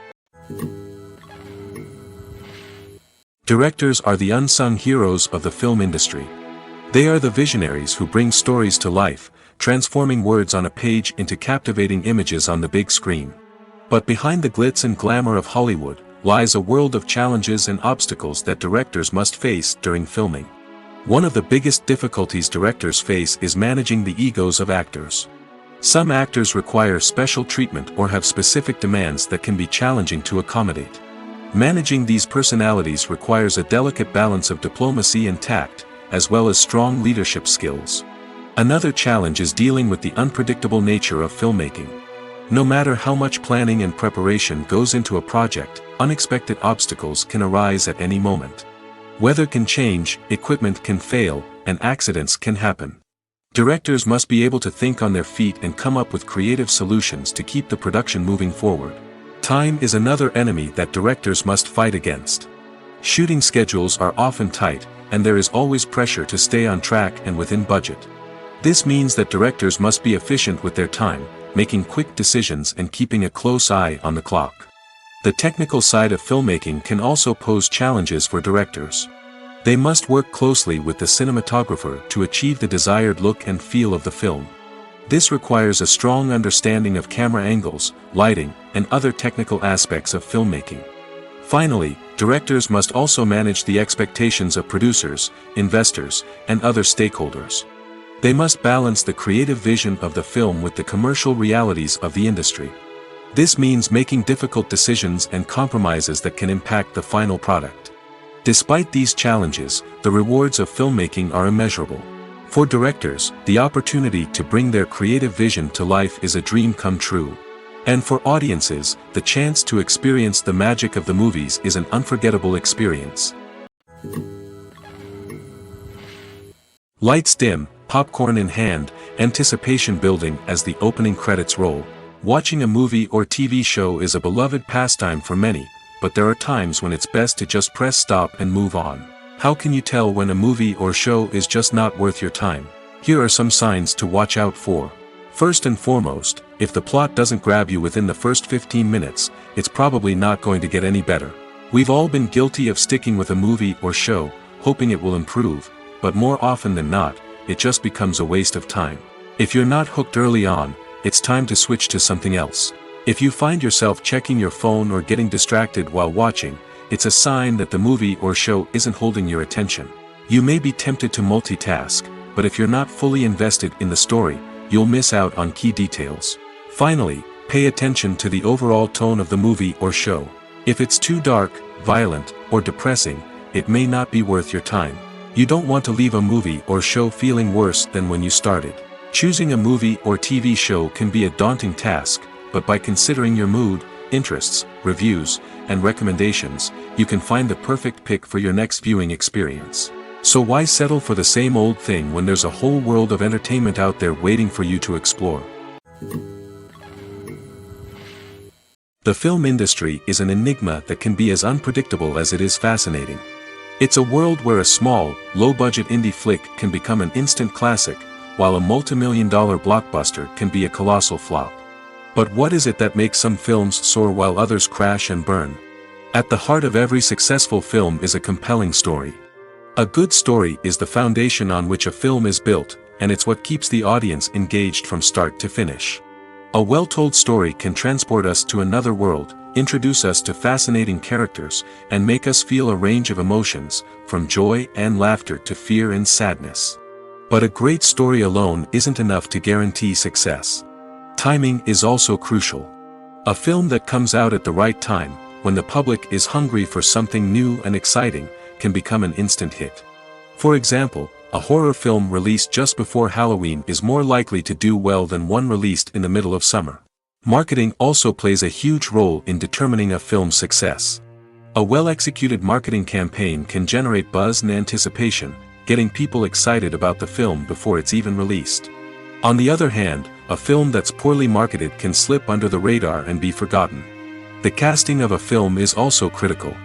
Directors are the unsung heroes of the film industry. They are the visionaries who bring stories to life, transforming words on a page into captivating images on the big screen. But behind the glitz and glamour of Hollywood, lies a world of challenges and obstacles that directors must face during filming. One of the biggest difficulties directors face is managing the egos of actors. Some actors require special treatment or have specific demands that can be challenging to accommodate. Managing these personalities requires a delicate balance of diplomacy and tact, as well as strong leadership skills. Another challenge is dealing with the unpredictable nature of filmmaking. No matter how much planning and preparation goes into a project, unexpected obstacles can arise at any moment. Weather can change, equipment can fail, and accidents can happen. Directors must be able to think on their feet and come up with creative solutions to keep the production moving forward. Time is another enemy that directors must fight against. Shooting schedules are often tight, and there is always pressure to stay on track and within budget. This means that directors must be efficient with their time, making quick decisions and keeping a close eye on the clock. The technical side of filmmaking can also pose challenges for directors. They must work closely with the cinematographer to achieve the desired look and feel of the film. This requires a strong understanding of camera angles, lighting, and other technical aspects of filmmaking. Finally, directors must also manage the expectations of producers, investors, and other stakeholders. They must balance the creative vision of the film with the commercial realities of the industry. This means making difficult decisions and compromises that can impact the final product. Despite these challenges, the rewards of filmmaking are immeasurable. For directors, the opportunity to bring their creative vision to life is a dream come true. And for audiences, the chance to experience the magic of the movies is an unforgettable experience. Lights dim, popcorn in hand, anticipation building as the opening credits roll. Watching a movie or TV show is a beloved pastime for many, but there are times when it's best to just press stop and move on. How can you tell when a movie or show is just not worth your time? Here are some signs to watch out for. First and foremost, if the plot doesn't grab you within the first 15 minutes, it's probably not going to get any better. We've all been guilty of sticking with a movie or show, hoping it will improve, but more often than not, it just becomes a waste of time. If you're not hooked early on, it's time to switch to something else. If you find yourself checking your phone or getting distracted while watching, it's a sign that the movie or show isn't holding your attention. You may be tempted to multitask, but if you're not fully invested in the story, you'll miss out on key details. Finally, pay attention to the overall tone of the movie or show. If it's too dark, violent, or depressing, it may not be worth your time. You don't want to leave a movie or show feeling worse than when you started. Choosing a movie or TV show can be a daunting task, but by considering your mood, interests, reviews, and recommendations, you can find the perfect pick for your next viewing experience. So why settle for the same old thing when there's a whole world of entertainment out there waiting for you to explore? The film industry is an enigma that can be as unpredictable as it is fascinating. It's a world where a small, low-budget indie flick can become an instant classic, while a multi-million-dollar blockbuster can be a colossal flop. But what is it that makes some films soar while others crash and burn? At the heart of every successful film is a compelling story. A good story is the foundation on which a film is built, and it's what keeps the audience engaged from start to finish. A well-told story can transport us to another world, introduce us to fascinating characters, and make us feel a range of emotions, from joy and laughter to fear and sadness. But a great story alone isn't enough to guarantee success. Timing is also crucial. A film that comes out at the right time, when the public is hungry for something new and exciting, can become an instant hit. For example, a horror film released just before Halloween is more likely to do well than one released in the middle of summer. Marketing also plays a huge role in determining a film's success. A well-executed marketing campaign can generate buzz and anticipation, getting people excited about the film before it's even released. On the other hand, a film that's poorly marketed can slip under the radar and be forgotten. The casting of a film is also critical.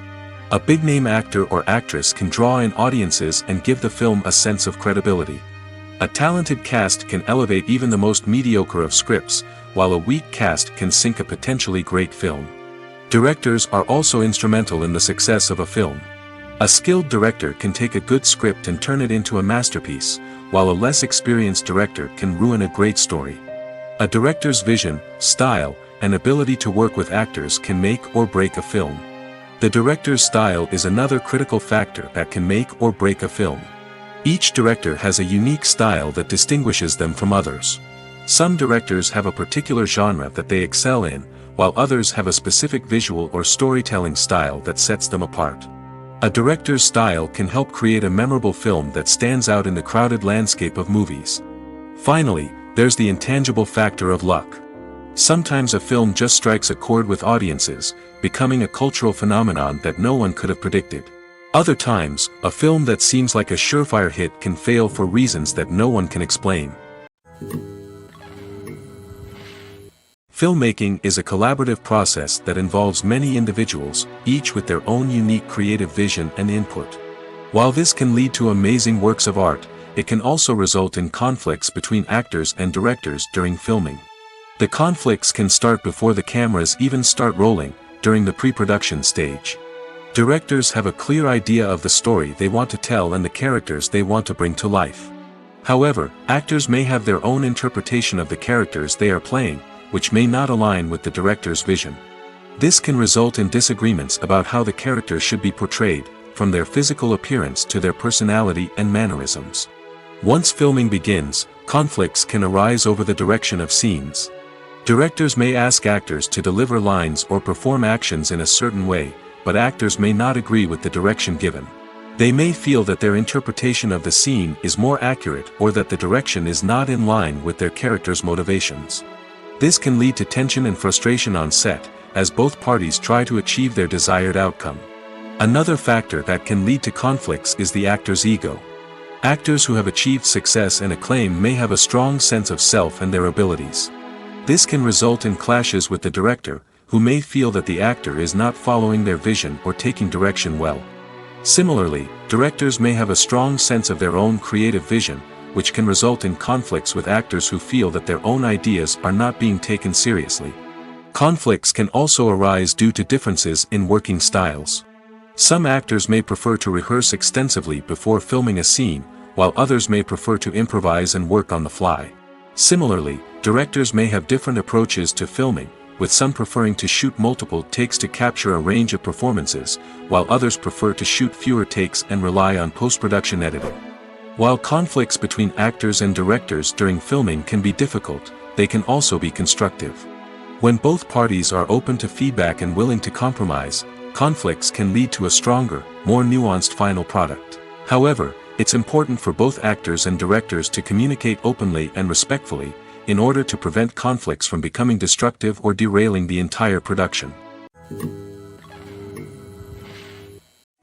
A big-name actor or actress can draw in audiences and give the film a sense of credibility. A talented cast can elevate even the most mediocre of scripts, while a weak cast can sink a potentially great film. Directors are also instrumental in the success of a film. A skilled director can take a good script and turn it into a masterpiece, while a less experienced director can ruin a great story. A director's vision, style, and ability to work with actors can make or break a film. The director's style is another critical factor that can make or break a film. Each director has a unique style that distinguishes them from others. Some directors have a particular genre that they excel in, while others have a specific visual or storytelling style that sets them apart. A director's style can help create a memorable film that stands out in the crowded landscape of movies. Finally, there's the intangible factor of luck. Sometimes a film just strikes a chord with audiences, becoming a cultural phenomenon that no one could have predicted. Other times, a film that seems like a surefire hit can fail for reasons that no one can explain. Filmmaking is a collaborative process that involves many individuals, each with their own unique creative vision and input. While this can lead to amazing works of art, it can also result in conflicts between actors and directors during filming. The conflicts can start before the cameras even start rolling, during the pre-production stage. Directors have a clear idea of the story they want to tell and the characters they want to bring to life. However, actors may have their own interpretation of the characters they are playing, which may not align with the director's vision. This can result in disagreements about how the character should be portrayed, from their physical appearance to their personality and mannerisms. Once filming begins, conflicts can arise over the direction of scenes. Directors may ask actors to deliver lines or perform actions in a certain way, but actors may not agree with the direction given. They may feel that their interpretation of the scene is more accurate or that the direction is not in line with their character's motivations. This can lead to tension and frustration on set, as both parties try to achieve their desired outcome. Another factor that can lead to conflicts is the actor's ego. Actors who have achieved success and acclaim may have a strong sense of self and their abilities. This can result in clashes with the director, who may feel that the actor is not following their vision or taking direction well. Similarly, directors may have a strong sense of their own creative vision, which can result in conflicts with actors who feel that their own ideas are not being taken seriously. Conflicts can also arise due to differences in working styles. Some actors may prefer to rehearse extensively before filming a scene, while others may prefer to improvise and work on the fly. Similarly, directors may have different approaches to filming, with some preferring to shoot multiple takes to capture a range of performances, while others prefer to shoot fewer takes and rely on post-production editing. While conflicts between actors and directors during filming can be difficult, they can also be constructive. When both parties are open to feedback and willing to compromise, conflicts can lead to a stronger, more nuanced final product. However, it's important for both actors and directors to communicate openly and respectfully, in order to prevent conflicts from becoming destructive or derailing the entire production.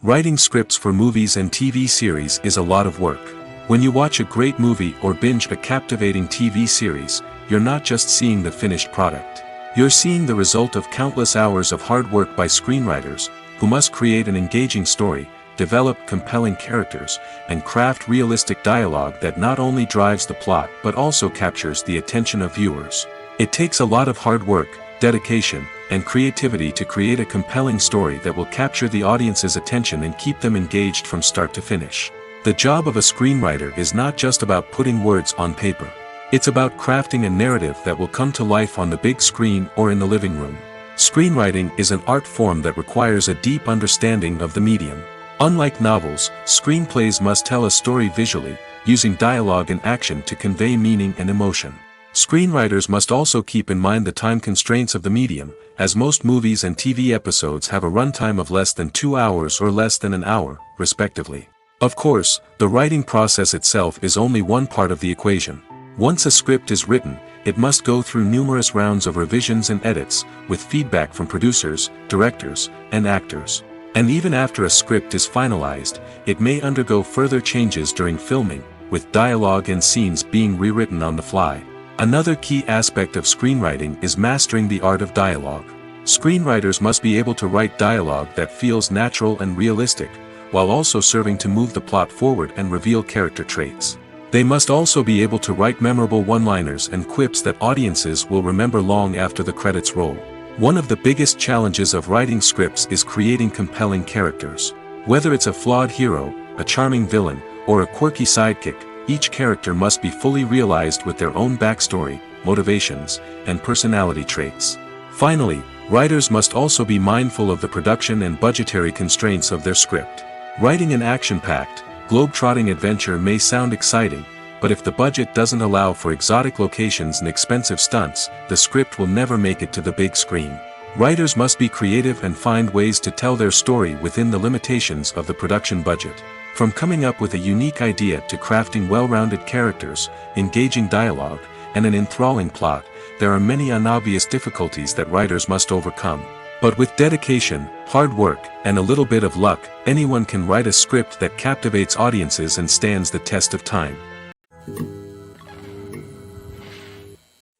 Writing scripts for movies and TV series is a lot of work. When you watch a great movie or binge a captivating TV series, you're not just seeing the finished product. You're seeing the result of countless hours of hard work by screenwriters, who must create an engaging story, develop compelling characters, and craft realistic dialogue that not only drives the plot but also captures the attention of viewers. It takes a lot of hard work, dedication, and creativity to create a compelling story that will capture the audience's attention and keep them engaged from start to finish. The job of a screenwriter is not just about putting words on paper. It's about crafting a narrative that will come to life on the big screen or in the living room. Screenwriting is an art form that requires a deep understanding of the medium. Unlike novels, screenplays must tell a story visually, using dialogue and action to convey meaning and emotion. Screenwriters must also keep in mind the time constraints of the medium, as most movies and TV episodes have a runtime of less than 2 hours or less than an hour, respectively. Of course, the writing process itself is only one part of the equation. Once a script is written, it must go through numerous rounds of revisions and edits, with feedback from producers, directors, and actors. And even after a script is finalized, it may undergo further changes during filming, with dialogue and scenes being rewritten on the fly. Another key aspect of screenwriting is mastering the art of dialogue. Screenwriters must be able to write dialogue that feels natural and realistic, while also serving to move the plot forward and reveal character traits. They must also be able to write memorable one-liners and quips that audiences will remember long after the credits roll. One of the biggest challenges of writing scripts is creating compelling characters. Whether it's a flawed hero, a charming villain, or a quirky sidekick, each character must be fully realized with their own backstory, motivations, and personality traits. Finally, writers must also be mindful of the production and budgetary constraints of their script. Writing an action-packed, globe-trotting adventure may sound exciting, but if the budget doesn't allow for exotic locations and expensive stunts, the script will never make it to the big screen. Writers must be creative and find ways to tell their story within the limitations of the production budget. From coming up with a unique idea to crafting well-rounded characters, engaging dialogue, and an enthralling plot, there are many unobvious difficulties that writers must overcome. But with dedication, hard work, and a little bit of luck, anyone can write a script that captivates audiences and stands the test of time.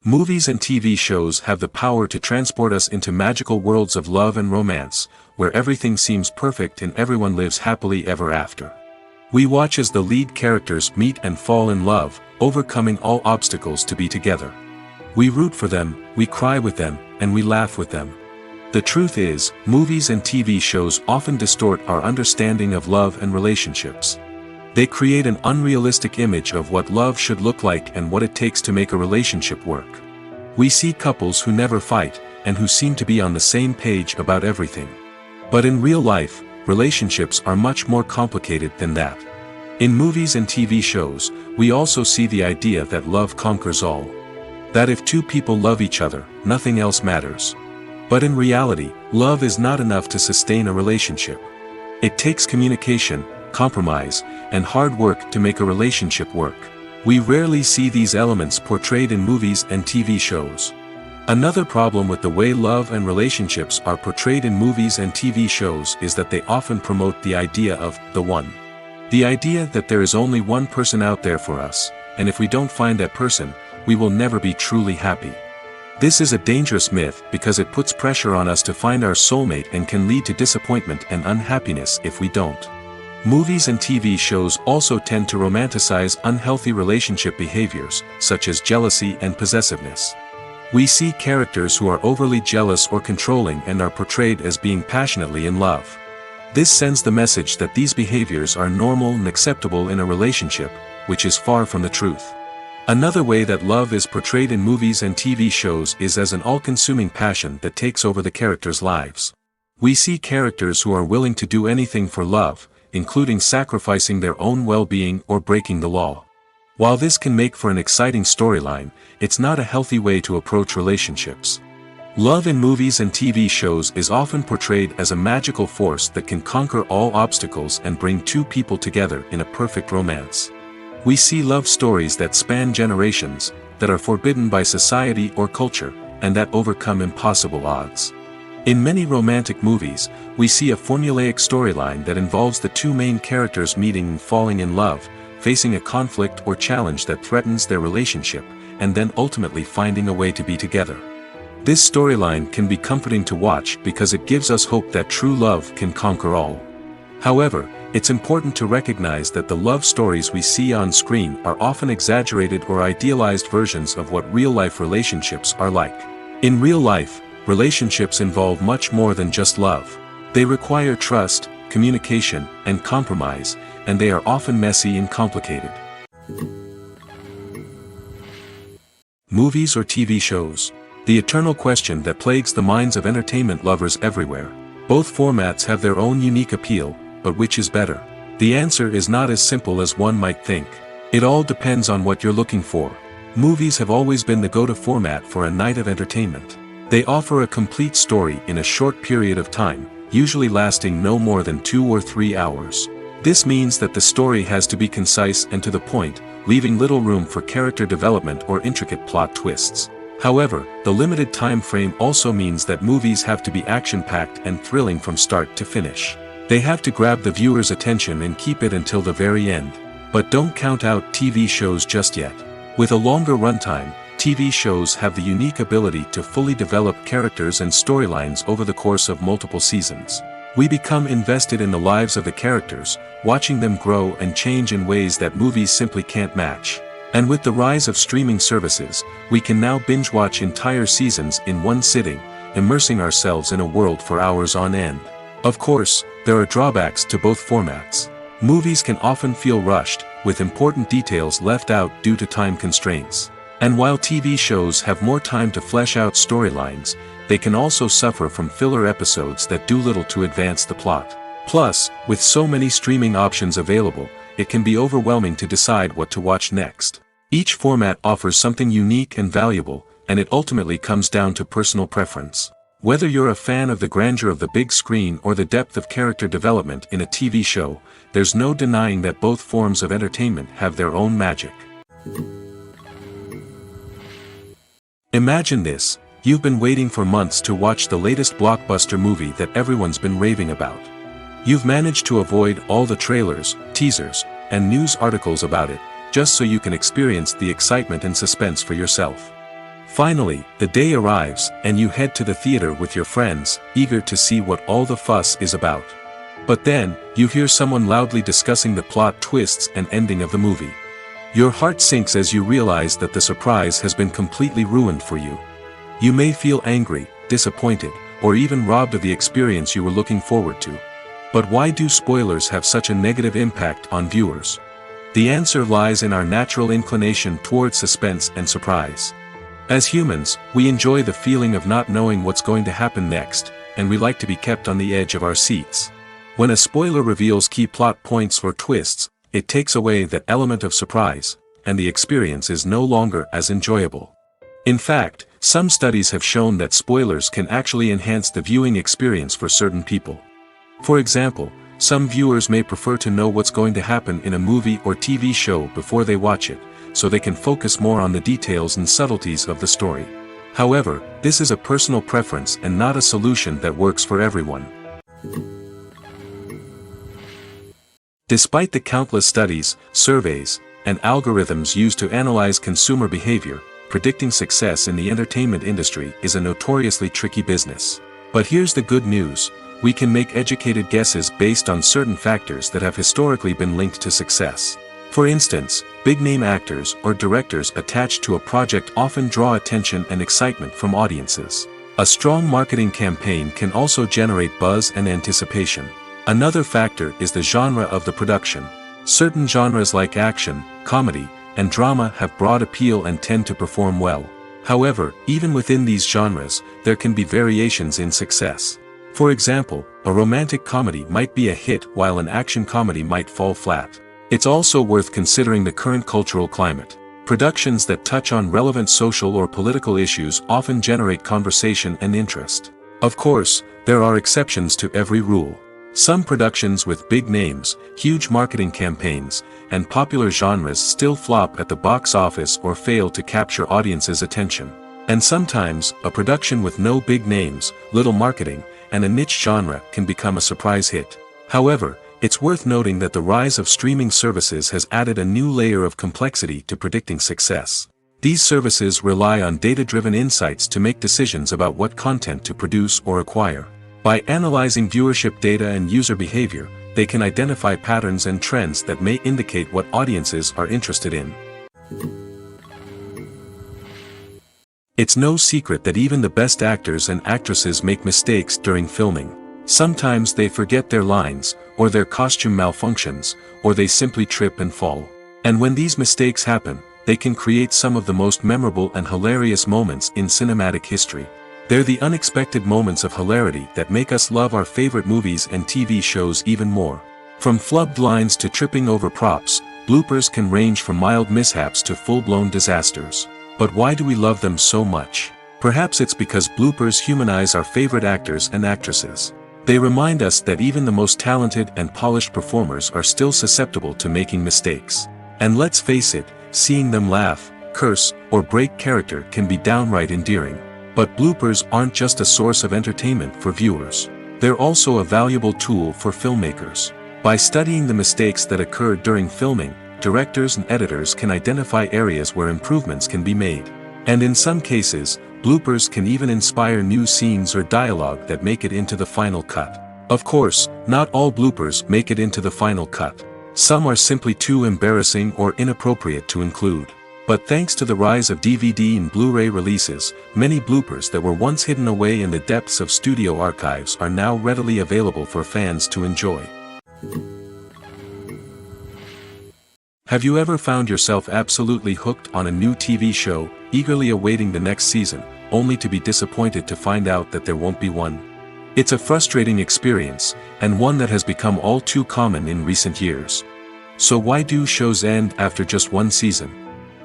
Movies and TV shows have the power to transport us into magical worlds of love and romance, where everything seems perfect and everyone lives happily ever after. We watch as the lead characters meet and fall in love, overcoming all obstacles to be together. We root for them, we cry with them, and we laugh with them. The truth is, movies and TV shows often distort our understanding of love and relationships. They create an unrealistic image of what love should look like and what it takes to make a relationship work. We see couples who never fight, and who seem to be on the same page about everything. But in real life, relationships are much more complicated than that. In movies and TV shows, we also see the idea that love conquers all. That if two people love each other, nothing else matters. But in reality, love is not enough to sustain a relationship. It takes communication, compromise, and hard work to make a relationship work. We rarely see these elements portrayed in movies and TV shows. Another problem with the way love and relationships are portrayed in movies and TV shows is that they often promote the idea of the one. The idea that there is only one person out there for us, and if we don't find that person, we will never be truly happy. This is a dangerous myth because it puts pressure on us to find our soulmate and can lead to disappointment and unhappiness if we don't. Movies and TV shows also tend to romanticize unhealthy relationship behaviors, such as jealousy and possessiveness. We see characters who are overly jealous or controlling and are portrayed as being passionately in love. This sends the message that these behaviors are normal and acceptable in a relationship, which is far from the truth. Another way that love is portrayed in movies and TV shows is as an all-consuming passion that takes over the characters' lives. We see characters who are willing to do anything for love, including sacrificing their own well-being or breaking the law. While this can make for an exciting storyline, it's not a healthy way to approach relationships. Love in movies and TV shows is often portrayed as a magical force that can conquer all obstacles and bring two people together in a perfect romance. We see love stories that span generations, that are forbidden by society or culture, and that overcome impossible odds. In many romantic movies, we see a formulaic storyline that involves the two main characters meeting and falling in love, facing a conflict or challenge that threatens their relationship, and then ultimately finding a way to be together. This storyline can be comforting to watch because it gives us hope that true love can conquer all. However, it's important to recognize that the love stories we see on screen are often exaggerated or idealized versions of what real-life relationships are like. In real life, relationships involve much more than just love. They require trust, communication, and compromise, and they are often messy and complicated. Movies or TV shows? The eternal question that plagues the minds of entertainment lovers everywhere. Both formats have their own unique appeal, but which is better? The answer is not as simple as one might think. It all depends on what you're looking for. Movies have always been the go-to format for a night of entertainment. They offer a complete story in a short period of time, usually lasting no more than 2 or 3 hours. This means that the story has to be concise and to the point, leaving little room for character development or intricate plot twists. However, the limited time frame also means that movies have to be action-packed and thrilling from start to finish. They have to grab the viewer's attention and keep it until the very end. But don't count out TV shows just yet. With a longer runtime, TV shows have the unique ability to fully develop characters and storylines over the course of multiple seasons. We become invested in the lives of the characters, watching them grow and change in ways that movies simply can't match. And with the rise of streaming services, we can now binge-watch entire seasons in one sitting, immersing ourselves in a world for hours on end. Of course, there are drawbacks to both formats. Movies can often feel rushed, with important details left out due to time constraints. And while TV shows have more time to flesh out storylines, they can also suffer from filler episodes that do little to advance the plot. Plus, with so many streaming options available, it can be overwhelming to decide what to watch next. Each format offers something unique and valuable, and it ultimately comes down to personal preference. Whether you're a fan of the grandeur of the big screen or the depth of character development in a TV show, there's no denying that both forms of entertainment have their own magic. Imagine this: you've been waiting for months to watch the latest blockbuster movie that everyone's been raving about. You've managed to avoid all the trailers, teasers, and news articles about it, just so you can experience the excitement and suspense for yourself. Finally, the day arrives, and you head to the theater with your friends, eager to see what all the fuss is about. But then, you hear someone loudly discussing the plot twists and ending of the movie. Your heart sinks as you realize that the surprise has been completely ruined for you. You may feel angry, disappointed, or even robbed of the experience you were looking forward to. But why do spoilers have such a negative impact on viewers? The answer lies in our natural inclination toward suspense and surprise. As humans, we enjoy the feeling of not knowing what's going to happen next, and we like to be kept on the edge of our seats. When a spoiler reveals key plot points or twists, it takes away that element of surprise, and the experience is no longer as enjoyable. In fact, some studies have shown that spoilers can actually enhance the viewing experience for certain people. For example, some viewers may prefer to know what's going to happen in a movie or TV show before they watch it, so they can focus more on the details and subtleties of the story. However, this is a personal preference and not a solution that works for everyone. Despite the countless studies, surveys, and algorithms used to analyze consumer behavior, predicting success in the entertainment industry is a notoriously tricky business. But here's the good news: we can make educated guesses based on certain factors that have historically been linked to success. For instance, big-name actors or directors attached to a project often draw attention and excitement from audiences. A strong marketing campaign can also generate buzz and anticipation. Another factor is the genre of the production. Certain genres like action, comedy, and drama have broad appeal and tend to perform well. However, even within these genres, there can be variations in success. For example, a romantic comedy might be a hit while an action comedy might fall flat. It's also worth considering the current cultural climate. Productions that touch on relevant social or political issues often generate conversation and interest. Of course, there are exceptions to every rule. Some productions with big names, huge marketing campaigns, and popular genres still flop at the box office or fail to capture audiences' attention. And sometimes, a production with no big names, little marketing, and a niche genre can become a surprise hit. However, it's worth noting that the rise of streaming services has added a new layer of complexity to predicting success. These services rely on data-driven insights to make decisions about what content to produce or acquire. By analyzing viewership data and user behavior, they can identify patterns and trends that may indicate what audiences are interested in. It's no secret that even the best actors and actresses make mistakes during filming. Sometimes they forget their lines, or their costume malfunctions, or they simply trip and fall. And when these mistakes happen, they can create some of the most memorable and hilarious moments in cinematic history. They're the unexpected moments of hilarity that make us love our favorite movies and TV shows even more. From flubbed lines to tripping over props, bloopers can range from mild mishaps to full-blown disasters. But why do we love them so much? Perhaps it's because bloopers humanize our favorite actors and actresses. They remind us that even the most talented and polished performers are still susceptible to making mistakes. And let's face it, seeing them laugh, curse, or break character can be downright endearing. But bloopers aren't just a source of entertainment for viewers. They're also a valuable tool for filmmakers. By studying the mistakes that occur during filming, directors and editors can identify areas where improvements can be made. And in some cases, bloopers can even inspire new scenes or dialogue that make it into the final cut. Of course, not all bloopers make it into the final cut. Some are simply too embarrassing or inappropriate to include. But thanks to the rise of DVD and Blu-ray releases, many bloopers that were once hidden away in the depths of studio archives are now readily available for fans to enjoy. Have you ever found yourself absolutely hooked on a new TV show, eagerly awaiting the next season, only to be disappointed to find out that there won't be one? It's a frustrating experience, and one that has become all too common in recent years. So why do shows end after just one season?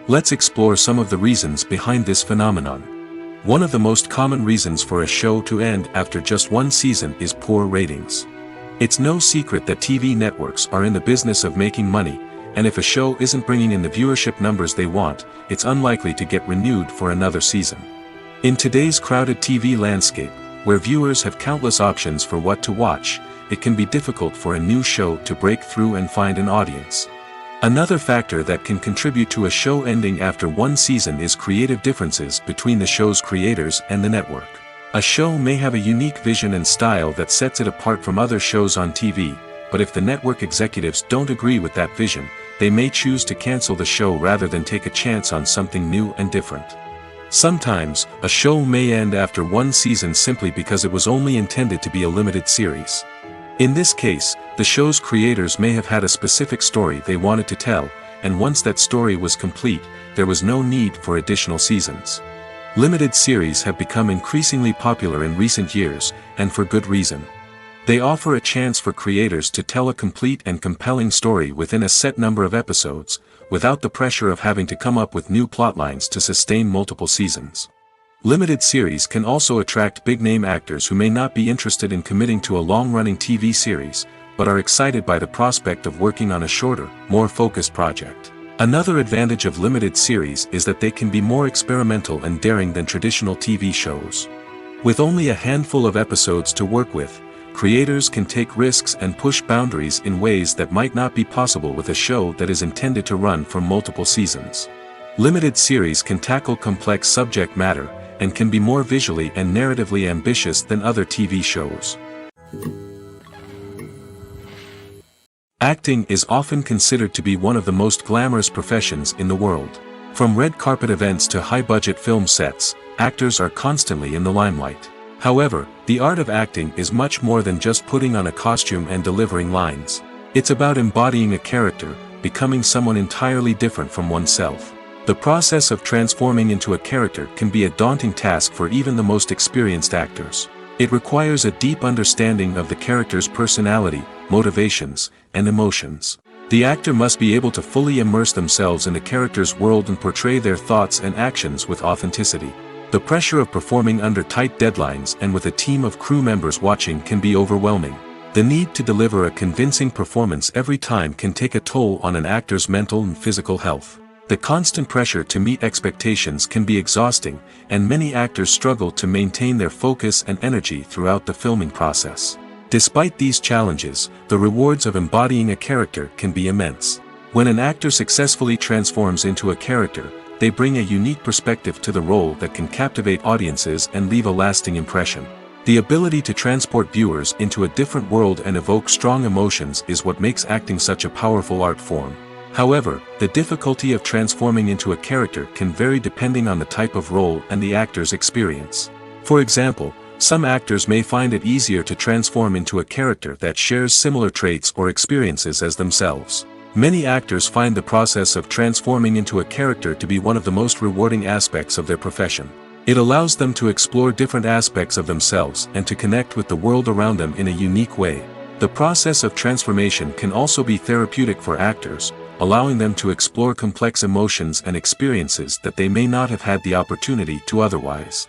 Let's explore some of the reasons behind this phenomenon. One of the most common reasons for a show to end after just one season is poor ratings. It's no secret that TV networks are in the business of making money, and if a show isn't bringing in the viewership numbers they want, it's unlikely to get renewed for another season. In today's crowded TV landscape, where viewers have countless options for what to watch, it can be difficult for a new show to break through and find an audience. Another factor that can contribute to a show ending after one season is creative differences between the show's creators and the network. A show may have a unique vision and style that sets it apart from other shows on TV, but if the network executives don't agree with that vision, they may choose to cancel the show rather than take a chance on something new and different. Sometimes, a show may end after one season simply because it was only intended to be a limited series. In this case, the show's creators may have had a specific story they wanted to tell, and once that story was complete, there was no need for additional seasons. Limited series have become increasingly popular in recent years, and for good reason. They offer a chance for creators to tell a complete and compelling story within a set number of episodes, without the pressure of having to come up with new plotlines to sustain multiple seasons. Limited series can also attract big-name actors who may not be interested in committing to a long-running TV series, but are excited by the prospect of working on a shorter, more focused project. Another advantage of limited series is that they can be more experimental and daring than traditional TV shows. With only a handful of episodes to work with, creators can take risks and push boundaries in ways that might not be possible with a show that is intended to run for multiple seasons. Limited series can tackle complex subject matter, and can be more visually and narratively ambitious than other TV shows. Acting is often considered to be one of the most glamorous professions in the world. From red carpet events to high-budget film sets, actors are constantly in the limelight. However, the art of acting is much more than just putting on a costume and delivering lines. It's about embodying a character, becoming someone entirely different from oneself. The process of transforming into a character can be a daunting task for even the most experienced actors. It requires a deep understanding of the character's personality, motivations, and emotions. The actor must be able to fully immerse themselves in the character's world and portray their thoughts and actions with authenticity. The pressure of performing under tight deadlines and with a team of crew members watching can be overwhelming. The need to deliver a convincing performance every time can take a toll on an actor's mental and physical health. The constant pressure to meet expectations can be exhausting, and many actors struggle to maintain their focus and energy throughout the filming process. Despite these challenges, the rewards of embodying a character can be immense. When an actor successfully transforms into a character, they bring a unique perspective to the role that can captivate audiences and leave a lasting impression. The ability to transport viewers into a different world and evoke strong emotions is what makes acting such a powerful art form. However, the difficulty of transforming into a character can vary depending on the type of role and the actor's experience. For example, some actors may find it easier to transform into a character that shares similar traits or experiences as themselves. Many actors find the process of transforming into a character to be one of the most rewarding aspects of their profession. It allows them to explore different aspects of themselves and to connect with the world around them in a unique way. The process of transformation can also be therapeutic for actors, allowing them to explore complex emotions and experiences that they may not have had the opportunity to otherwise.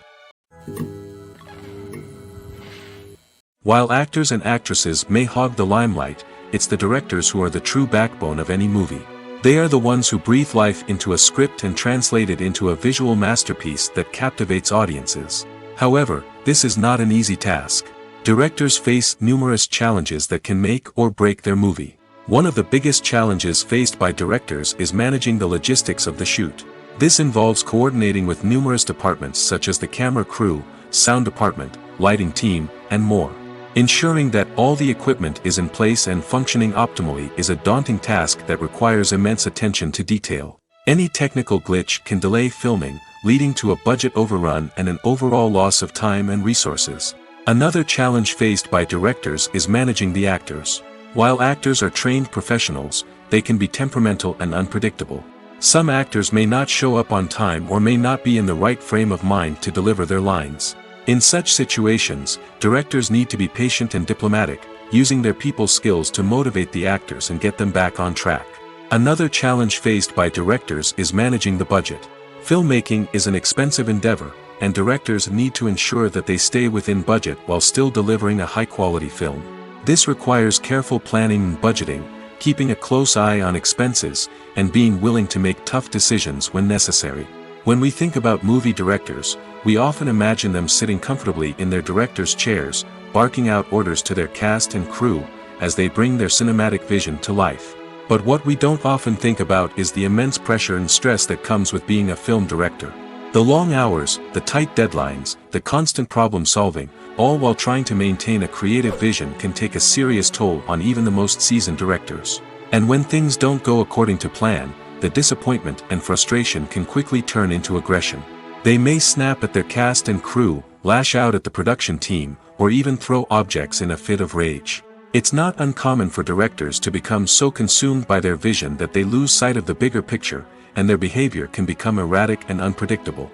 While actors and actresses may hog the limelight, it's the directors who are the true backbone of any movie. They are the ones who breathe life into a script and translate it into a visual masterpiece that captivates audiences. However, this is not an easy task. Directors face numerous challenges that can make or break their movie. One of the biggest challenges faced by directors is managing the logistics of the shoot. This involves coordinating with numerous departments such as the camera crew, sound department, lighting team, and more. Ensuring that all the equipment is in place and functioning optimally is a daunting task that requires immense attention to detail. Any technical glitch can delay filming, leading to a budget overrun and an overall loss of time and resources. Another challenge faced by directors is managing the actors. While actors are trained professionals, they can be temperamental and unpredictable. Some actors may not show up on time or may not be in the right frame of mind to deliver their lines. In such situations, directors need to be patient and diplomatic, using their people skills to motivate the actors and get them back on track. Another challenge faced by directors is managing the budget. Filmmaking is an expensive endeavor, and directors need to ensure that they stay within budget while still delivering a high-quality film. This requires careful planning and budgeting, keeping a close eye on expenses, and being willing to make tough decisions when necessary. When we think about movie directors, we often imagine them sitting comfortably in their director's chairs, barking out orders to their cast and crew, as they bring their cinematic vision to life. But what we don't often think about is the immense pressure and stress that comes with being a film director. The long hours, the tight deadlines, the constant problem solving, all while trying to maintain a creative vision can take a serious toll on even the most seasoned directors. And when things don't go according to plan, the disappointment and frustration can quickly turn into aggression. They may snap at their cast and crew, lash out at the production team, or even throw objects in a fit of rage. It's not uncommon for directors to become so consumed by their vision that they lose sight of the bigger picture, and their behavior can become erratic and unpredictable.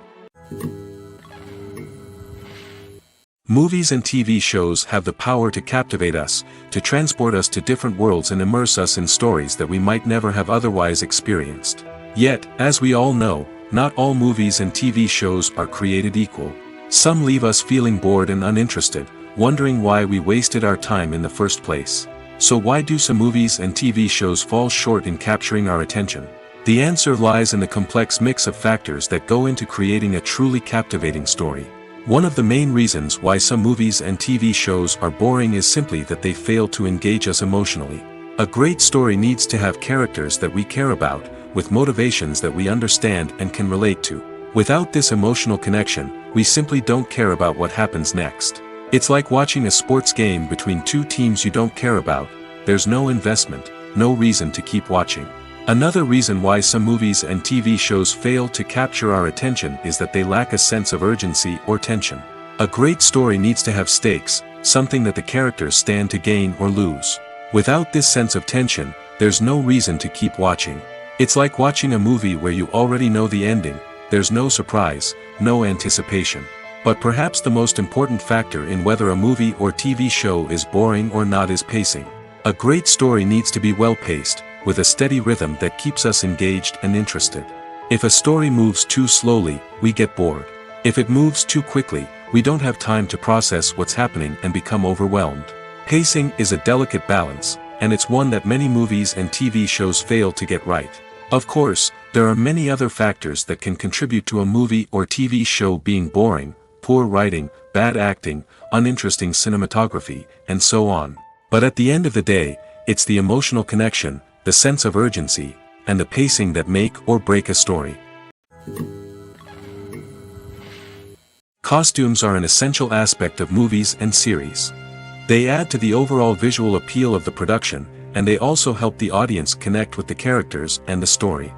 Movies and TV shows have the power to captivate us, to transport us to different worlds and immerse us in stories that we might never have otherwise experienced. Yet, as we all know, not all movies and TV shows are created equal. Some leave us feeling bored and uninterested, wondering why we wasted our time in the first place. So why do some movies and TV shows fall short in capturing our attention? The answer lies in the complex mix of factors that go into creating a truly captivating story. One of the main reasons why some movies and TV shows are boring is simply that they fail to engage us emotionally. A great story needs to have characters that we care about, with motivations that we understand and can relate to. Without this emotional connection, we simply don't care about what happens next. It's like watching a sports game between two teams you don't care about. There's no investment, no reason to keep watching. Another reason why some movies and TV shows fail to capture our attention is that they lack a sense of urgency or tension. A great story needs to have stakes, something that the characters stand to gain or lose. Without this sense of tension, there's no reason to keep watching. It's like watching a movie where you already know the ending. There's no surprise, no anticipation. But perhaps the most important factor in whether a movie or TV show is boring or not is pacing. A great story needs to be well-paced, with a steady rhythm that keeps us engaged and interested. If a story moves too slowly, we get bored. If it moves too quickly, we don't have time to process what's happening and become overwhelmed. Pacing is a delicate balance, and it's one that many movies and TV shows fail to get right. Of course, there are many other factors that can contribute to a movie or TV show being boring: poor writing, bad acting, uninteresting cinematography, and so on. But at the end of the day, it's the emotional connection, the sense of urgency, and the pacing that make or break a story. Costumes are an essential aspect of movies and series. They add to the overall visual appeal of the production, and they also help the audience connect with the characters and the story.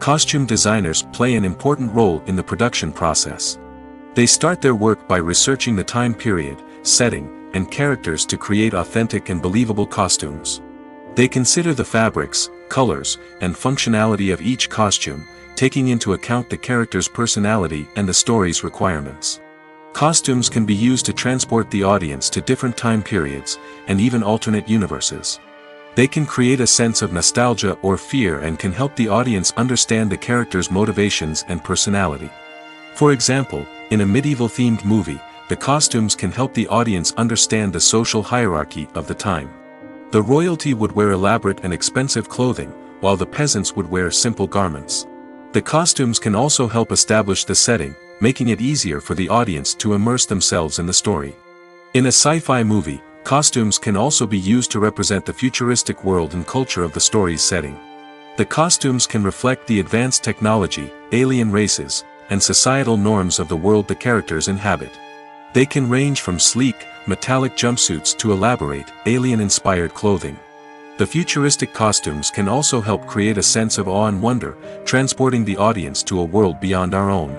Costume designers play an important role in the production process. They start their work by researching the time period, setting, and characters to create authentic and believable costumes. They consider the fabrics, colors, and functionality of each costume, taking into account the character's personality and the story's requirements. Costumes can be used to transport the audience to different time periods, and even alternate universes. They can create a sense of nostalgia or fear and can help the audience understand the character's motivations and personality. For example, in a medieval-themed movie, the costumes can help the audience understand the social hierarchy of the time. The royalty would wear elaborate and expensive clothing, while the peasants would wear simple garments. The costumes can also help establish the setting, making it easier for the audience to immerse themselves in the story. In a sci-fi movie, costumes can also be used to represent the futuristic world and culture of the story's setting. The costumes can reflect the advanced technology, alien races, and societal norms of the world the characters inhabit. They can range from sleek, metallic jumpsuits to elaborate, alien-inspired clothing. The futuristic costumes can also help create a sense of awe and wonder, transporting the audience to a world beyond our own.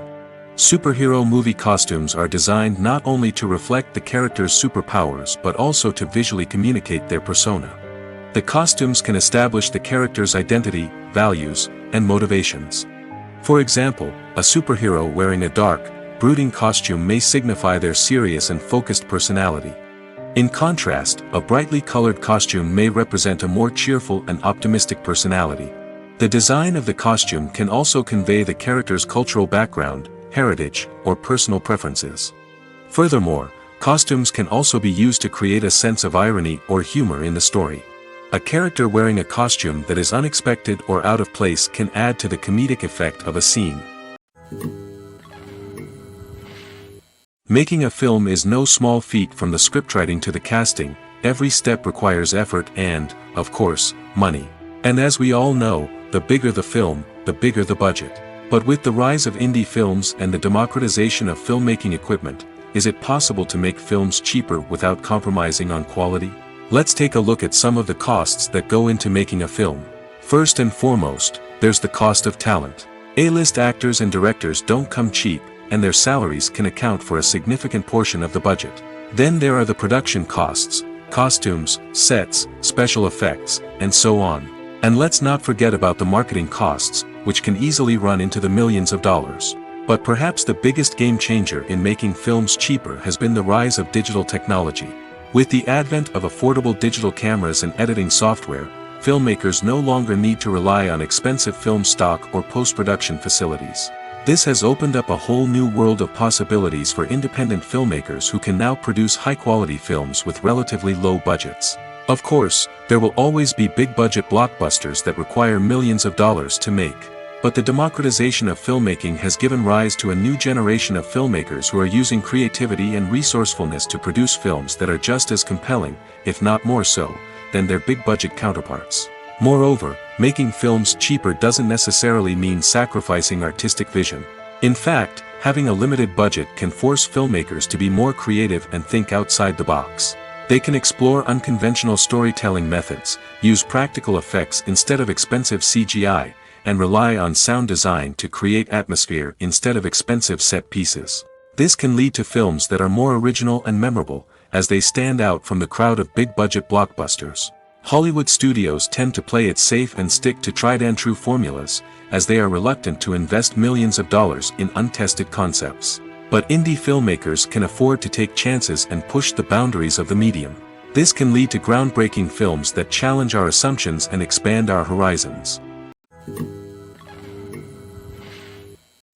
Superhero movie costumes are designed not only to reflect the character's superpowers but also to visually communicate their persona. The costumes can establish the character's identity, values, and motivations. For example, a superhero wearing a dark, brooding costume may signify their serious and focused personality. In contrast, a brightly colored costume may represent a more cheerful and optimistic personality. The design of the costume can also convey the character's cultural background, heritage, or personal preferences. Furthermore, costumes can also be used to create a sense of irony or humor in the story. A character wearing a costume that is unexpected or out of place can add to the comedic effect of a scene. Making a film is no small feat. From the scriptwriting to the casting, every step requires effort and, of course, money. And as we all know, the bigger the film, the bigger the budget. But with the rise of indie films and the democratization of filmmaking equipment, is it possible to make films cheaper without compromising on quality? Let's take a look at some of the costs that go into making a film. First and foremost, there's the cost of talent. A-list actors and directors don't come cheap, and their salaries can account for a significant portion of the budget. Then there are the production costs, costumes, sets, special effects, and so on. And let's not forget about the marketing costs, which can easily run into the millions of dollars. But perhaps the biggest game changer in making films cheaper has been the rise of digital technology. With the advent of affordable digital cameras and editing software, filmmakers no longer need to rely on expensive film stock or post-production facilities. This has opened up a whole new world of possibilities for independent filmmakers who can now produce high-quality films with relatively low budgets. Of course, there will always be big-budget blockbusters that require millions of dollars to make. But the democratization of filmmaking has given rise to a new generation of filmmakers who are using creativity and resourcefulness to produce films that are just as compelling, if not more so, than their big-budget counterparts. Moreover, making films cheaper doesn't necessarily mean sacrificing artistic vision. In fact, having a limited budget can force filmmakers to be more creative and think outside the box. They can explore unconventional storytelling methods, use practical effects instead of expensive CGI, and rely on sound design to create atmosphere instead of expensive set pieces. This can lead to films that are more original and memorable, as they stand out from the crowd of big-budget blockbusters. Hollywood studios tend to play it safe and stick to tried-and-true formulas, as they are reluctant to invest millions of dollars in untested concepts. But indie filmmakers can afford to take chances and push the boundaries of the medium. This can lead to groundbreaking films that challenge our assumptions and expand our horizons.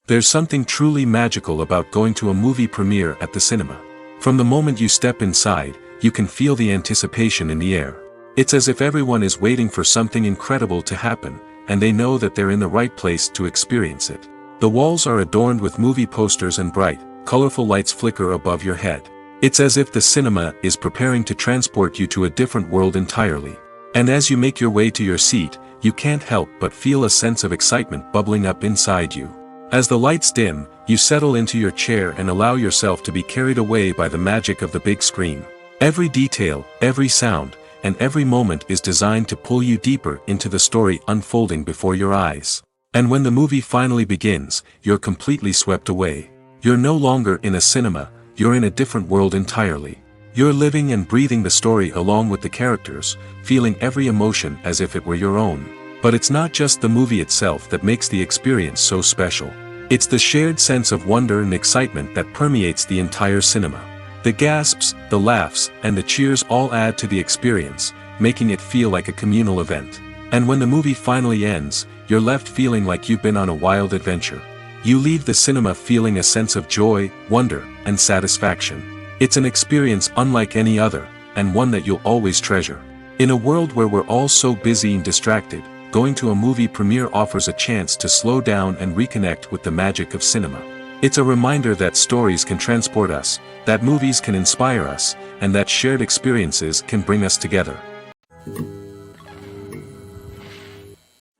There's something truly magical about going to a movie premiere at the cinema. From the moment you step inside, you can feel the anticipation in the air. It's as if everyone is waiting for something incredible to happen, and they know that they're in the right place to experience it. The walls are adorned with movie posters and bright, colorful lights flicker above your head. It's as if the cinema is preparing to transport you to a different world entirely. And as you make your way to your seat, you can't help but feel a sense of excitement bubbling up inside you. As the lights dim, you settle into your chair and allow yourself to be carried away by the magic of the big screen. Every detail, every sound, and every moment is designed to pull you deeper into the story unfolding before your eyes. And when the movie finally begins, you're completely swept away. You're no longer in a cinema, you're in a different world entirely. You're living and breathing the story along with the characters, feeling every emotion as if it were your own. But it's not just the movie itself that makes the experience so special. It's the shared sense of wonder and excitement that permeates the entire cinema. The gasps, the laughs, and the cheers all add to the experience, making it feel like a communal event. And when the movie finally ends, you're left feeling like you've been on a wild adventure. You leave the cinema feeling a sense of joy, wonder, and satisfaction. It's an experience unlike any other, and one that you'll always treasure. In a world where we're all so busy and distracted, going to a movie premiere offers a chance to slow down and reconnect with the magic of cinema. It's a reminder that stories can transport us, that movies can inspire us, and that shared experiences can bring us together.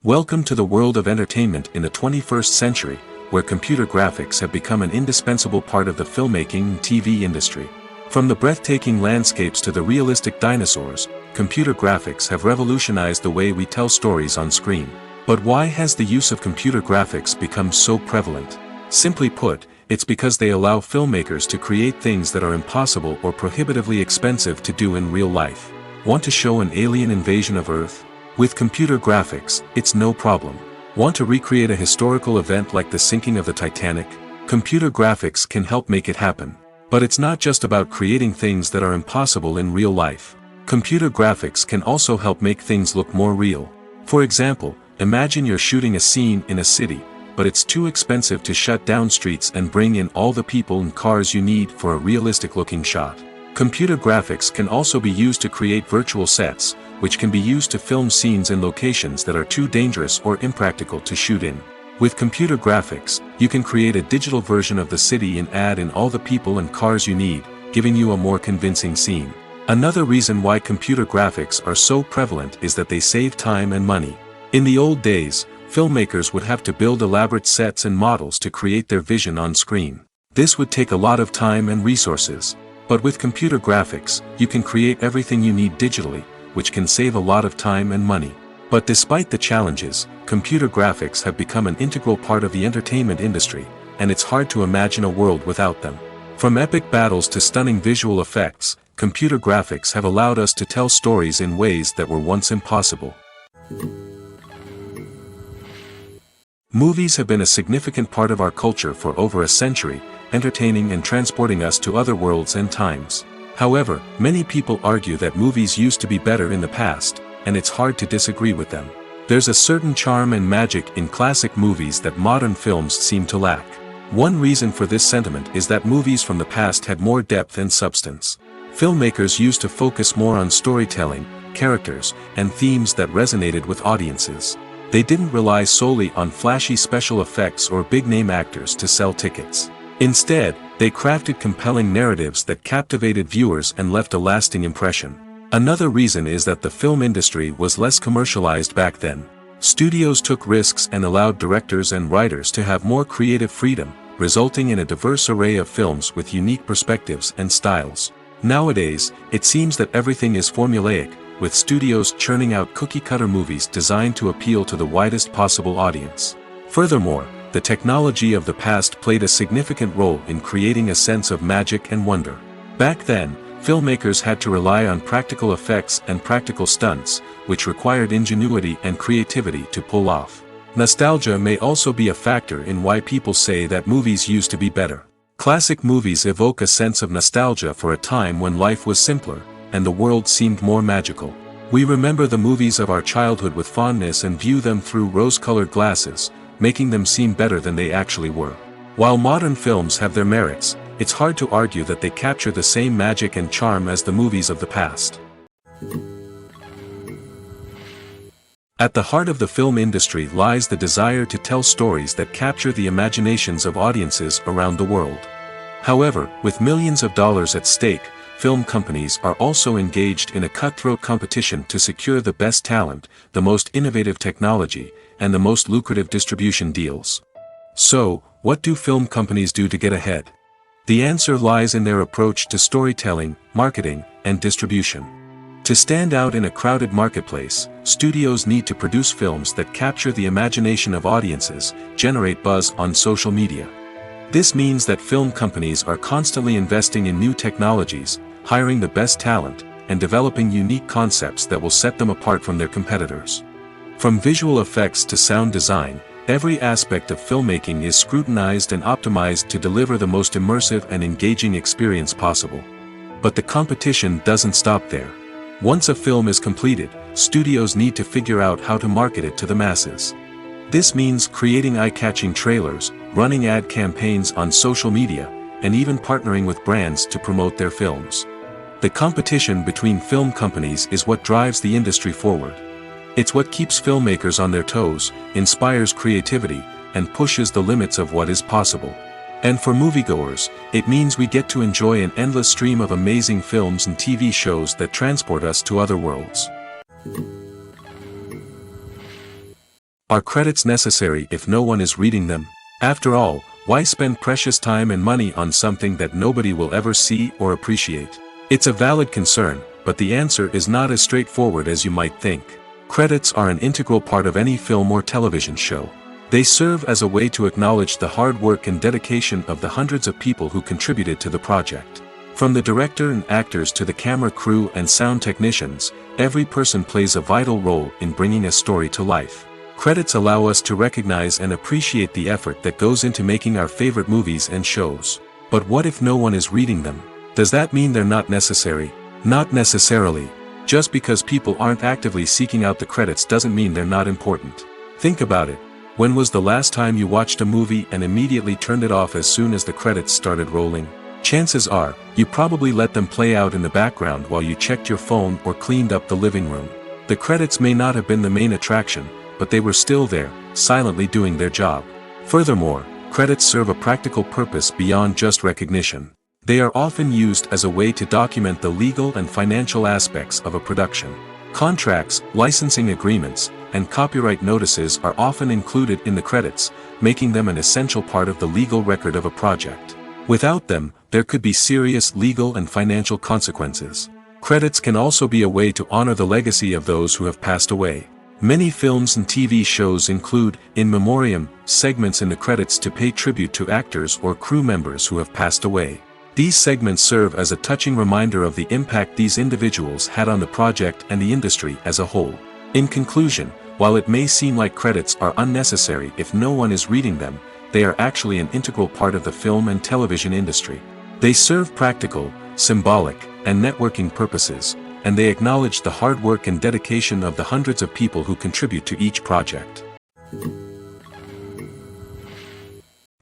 Welcome to the world of entertainment in the 21st century, where computer graphics have become an indispensable part of the filmmaking and TV industry. From the breathtaking landscapes to the realistic dinosaurs, computer graphics have revolutionized the way we tell stories on screen. But why has the use of computer graphics become so prevalent? Simply put, it's because they allow filmmakers to create things that are impossible or prohibitively expensive to do in real life. Want to show an alien invasion of Earth? With computer graphics, it's no problem. Want to recreate a historical event like the sinking of the Titanic? Computer graphics can help make it happen. But it's not just about creating things that are impossible in real life. Computer graphics can also help make things look more real. For example, imagine you're shooting a scene in a city, but it's too expensive to shut down streets and bring in all the people and cars you need for a realistic-looking shot. Computer graphics can also be used to create virtual sets, which can be used to film scenes in locations that are too dangerous or impractical to shoot in. With computer graphics, you can create a digital version of the city and add in all the people and cars you need, giving you a more convincing scene. Another reason why computer graphics are so prevalent is that they save time and money. In the old days, filmmakers would have to build elaborate sets and models to create their vision on screen. This would take a lot of time and resources. But with computer graphics, you can create everything you need digitally, which can save a lot of time and money. But despite the challenges, computer graphics have become an integral part of the entertainment industry, and it's hard to imagine a world without them. From epic battles to stunning visual effects, computer graphics have allowed us to tell stories in ways that were once impossible. Movies have been a significant part of our culture for over a century, entertaining and transporting us to other worlds and times. However, many people argue that movies used to be better in the past, and it's hard to disagree with them. There's a certain charm and magic in classic movies that modern films seem to lack. One reason for this sentiment is that movies from the past had more depth and substance. Filmmakers used to focus more on storytelling, characters, and themes that resonated with audiences. They didn't rely solely on flashy special effects or big-name actors to sell tickets. Instead, they crafted compelling narratives that captivated viewers and left a lasting impression. Another reason is that the film industry was less commercialized back then. Studios took risks and allowed directors and writers to have more creative freedom, resulting in a diverse array of films with unique perspectives and styles. Nowadays, it seems that everything is formulaic, with studios churning out cookie-cutter movies designed to appeal to the widest possible audience. Furthermore, the technology of the past played a significant role in creating a sense of magic and wonder. Back then, filmmakers had to rely on practical effects and practical stunts, which required ingenuity and creativity to pull off. Nostalgia may also be a factor in why people say that movies used to be better. Classic movies evoke a sense of nostalgia for a time when life was simpler, and the world seemed more magical. We remember the movies of our childhood with fondness and view them through rose-colored glasses, making them seem better than they actually were. While modern films have their merits, it's hard to argue that they capture the same magic and charm as the movies of the past. At the heart of the film industry lies the desire to tell stories that capture the imaginations of audiences around the world. However, with millions of dollars at stake, film companies are also engaged in a cutthroat competition to secure the best talent, the most innovative technology, and the most lucrative distribution deals. So, what do film companies do to get ahead? The answer lies in their approach to storytelling, marketing, and distribution. To stand out in a crowded marketplace, studios need to produce films that capture the imagination of audiences, generate buzz on social media. This means that film companies are constantly investing in new technologies, hiring the best talent, and developing unique concepts that will set them apart from their competitors. From visual effects to sound design, every aspect of filmmaking is scrutinized and optimized to deliver the most immersive and engaging experience possible. But the competition doesn't stop there. Once a film is completed, studios need to figure out how to market it to the masses. This means creating eye-catching trailers, running ad campaigns on social media, and even partnering with brands to promote their films. The competition between film companies is what drives the industry forward. It's what keeps filmmakers on their toes, inspires creativity, and pushes the limits of what is possible. And for moviegoers, it means we get to enjoy an endless stream of amazing films and TV shows that transport us to other worlds. Are credits necessary if no one is reading them? After all, why spend precious time and money on something that nobody will ever see or appreciate? It's a valid concern, but the answer is not as straightforward as you might think. Credits are an integral part of any film or television show. They serve as a way to acknowledge the hard work and dedication of the hundreds of people who contributed to the project. From the director and actors to the camera crew and sound technicians, every person plays a vital role in bringing a story to life. Credits allow us to recognize and appreciate the effort that goes into making our favorite movies and shows. But what if no one is reading them? Does that mean they're not necessary? Not necessarily. Just because people aren't actively seeking out the credits doesn't mean they're not important. Think about it. When was the last time you watched a movie and immediately turned it off as soon as the credits started rolling? Chances are, you probably let them play out in the background while you checked your phone or cleaned up the living room. The credits may not have been the main attraction, but they were still there, silently doing their job. Furthermore, credits serve a practical purpose beyond just recognition. They are often used as a way to document the legal and financial aspects of a production. Contracts, licensing agreements, and copyright notices are often included in the credits, making them an essential part of the legal record of a project. Without them, there could be serious legal and financial consequences. Credits can also be a way to honor the legacy of those who have passed away. Many films and TV shows include, in memoriam, segments in the credits to pay tribute to actors or crew members who have passed away. These segments serve as a touching reminder of the impact these individuals had on the project and the industry as a whole. In conclusion, while it may seem like credits are unnecessary if no one is reading them, they are actually an integral part of the film and television industry. They serve practical, symbolic, and networking purposes, and they acknowledge the hard work and dedication of the hundreds of people who contribute to each project.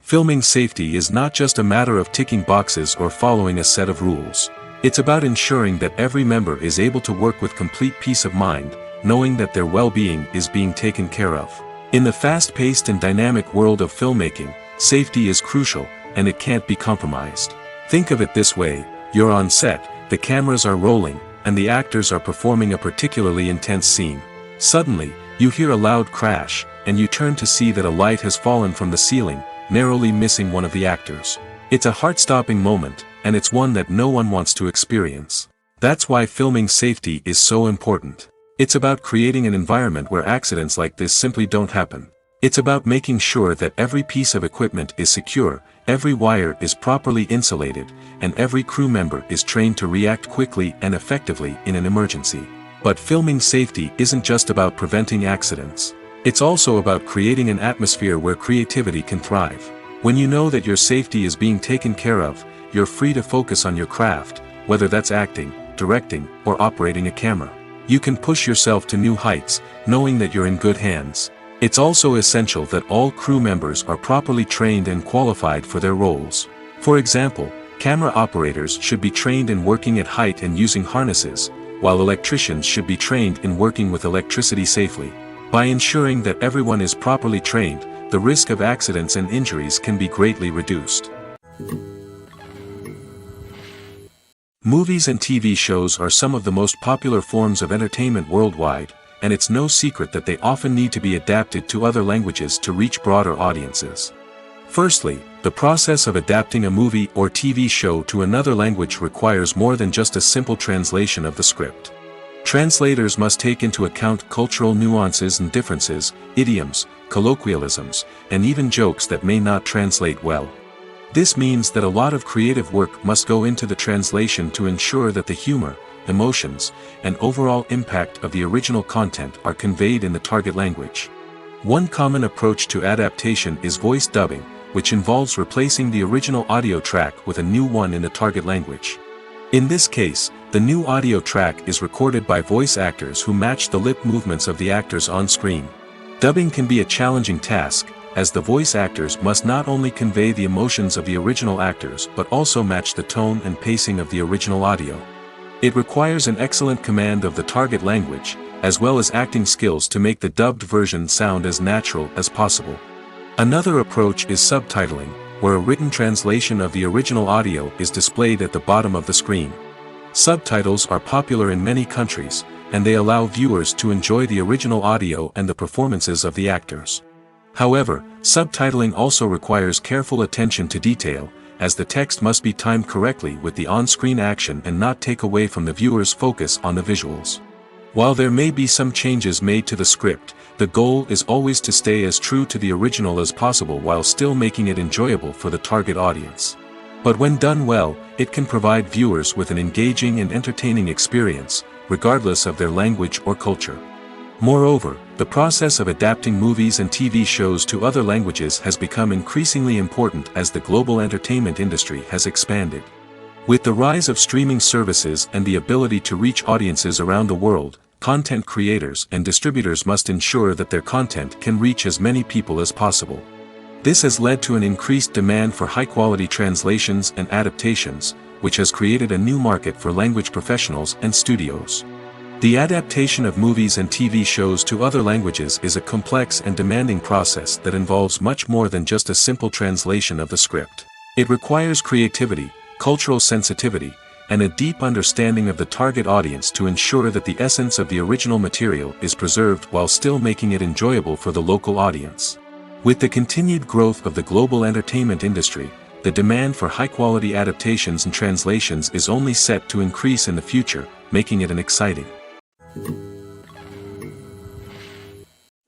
Filming safety is not just a matter of ticking boxes or following a set of rules. It's about ensuring that every member is able to work with complete peace of mind, knowing that their well-being is being taken care of. In the fast-paced and dynamic world of filmmaking, safety is crucial, and it can't be compromised. Think of it this way: you're on set, the cameras are rolling, and the actors are performing a particularly intense scene. Suddenly, you hear a loud crash, and you turn to see that a light has fallen from the ceiling, narrowly missing one of the actors. It's a heart-stopping moment, and it's one that no one wants to experience. That's why filming safety is so important. It's about creating an environment where accidents like this simply don't happen. It's about making sure that every piece of equipment is secure, every wire is properly insulated, and every crew member is trained to react quickly and effectively in an emergency. But filming safety isn't just about preventing accidents. It's also about creating an atmosphere where creativity can thrive. When you know that your safety is being taken care of, you're free to focus on your craft, whether that's acting, directing, or operating a camera. You can push yourself to new heights, knowing that you're in good hands. It's also essential that all crew members are properly trained and qualified for their roles. For example, camera operators should be trained in working at height and using harnesses, while electricians should be trained in working with electricity safely. By ensuring that everyone is properly trained, the risk of accidents and injuries can be greatly reduced. Movies and TV shows are some of the most popular forms of entertainment worldwide, and it's no secret that they often need to be adapted to other languages to reach broader audiences. Firstly, the process of adapting a movie or TV show to another language requires more than just a simple translation of the script. Translators must take into account cultural nuances and differences, idioms, colloquialisms, and even jokes that may not translate well. This means that a lot of creative work must go into the translation to ensure that the humor, emotions, and overall impact of the original content are conveyed in the target language. One common approach to adaptation is voice dubbing, which involves replacing the original audio track with a new one in the target language. In this case, the new audio track is recorded by voice actors who match the lip movements of the actors on screen. Dubbing can be a challenging task, as the voice actors must not only convey the emotions of the original actors but also match the tone and pacing of the original audio. It requires an excellent command of the target language, as well as acting skills to make the dubbed version sound as natural as possible. Another approach is subtitling, where a written translation of the original audio is displayed at the bottom of the screen. Subtitles are popular in many countries, and they allow viewers to enjoy the original audio and the performances of the actors. However, subtitling also requires careful attention to detail, as the text must be timed correctly with the on-screen action and not take away from the viewer's focus on the visuals. While there may be some changes made to the script, the goal is always to stay as true to the original as possible while still making it enjoyable for the target audience. But when done well, it can provide viewers with an engaging and entertaining experience, regardless of their language or culture. Moreover, the process of adapting movies and TV shows to other languages has become increasingly important as the global entertainment industry has expanded. With the rise of streaming services and the ability to reach audiences around the world, content creators and distributors must ensure that their content can reach as many people as possible. This has led to an increased demand for high-quality translations and adaptations, which has created a new market for language professionals and studios. The adaptation of movies and TV shows to other languages is a complex and demanding process that involves much more than just a simple translation of the script. It requires creativity, cultural sensitivity, and a deep understanding of the target audience to ensure that the essence of the original material is preserved while still making it enjoyable for the local audience. With the continued growth of the global entertainment industry, the demand for high-quality adaptations and translations is only set to increase in the future, making it an exciting.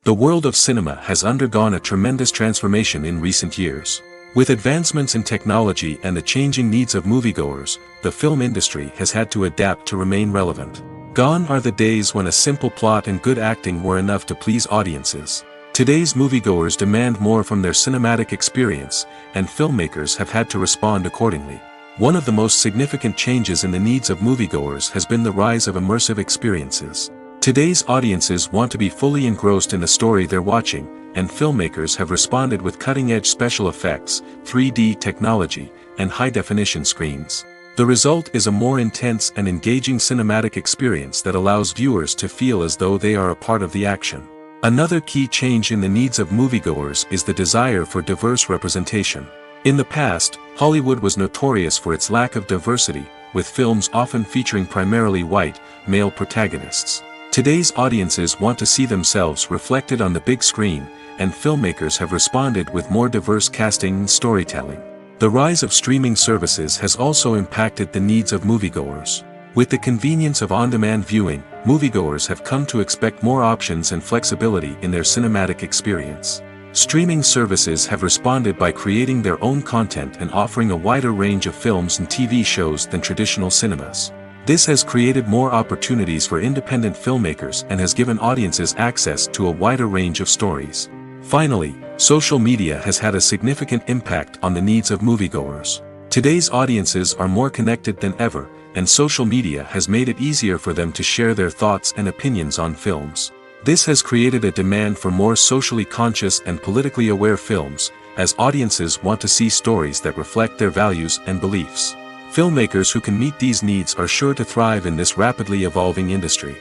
The world of cinema has undergone a tremendous transformation in recent years. With advancements in technology and the changing needs of moviegoers, the film industry has had to adapt to remain relevant. Gone are the days when a simple plot and good acting were enough to please audiences. Today's moviegoers demand more from their cinematic experience, and filmmakers have had to respond accordingly. One of the most significant changes in the needs of moviegoers has been the rise of immersive experiences. Today's audiences want to be fully engrossed in the story they're watching, and filmmakers have responded with cutting-edge special effects, 3D technology, and high-definition screens. The result is a more intense and engaging cinematic experience that allows viewers to feel as though they are a part of the action. Another key change in the needs of moviegoers is the desire for diverse representation. In the past, Hollywood was notorious for its lack of diversity, with films often featuring primarily white, male protagonists. Today's audiences want to see themselves reflected on the big screen, and filmmakers have responded with more diverse casting and storytelling. The rise of streaming services has also impacted the needs of moviegoers. With the convenience of on-demand viewing, moviegoers have come to expect more options and flexibility in their cinematic experience. Streaming services have responded by creating their own content and offering a wider range of films and TV shows than traditional cinemas. This has created more opportunities for independent filmmakers and has given audiences access to a wider range of stories. Finally, social media has had a significant impact on the needs of moviegoers. Today's audiences are more connected than ever, and social media has made it easier for them to share their thoughts and opinions on films. This has created a demand for more socially conscious and politically aware films, as audiences want to see stories that reflect their values and beliefs. Filmmakers who can meet these needs are sure to thrive in this rapidly evolving industry.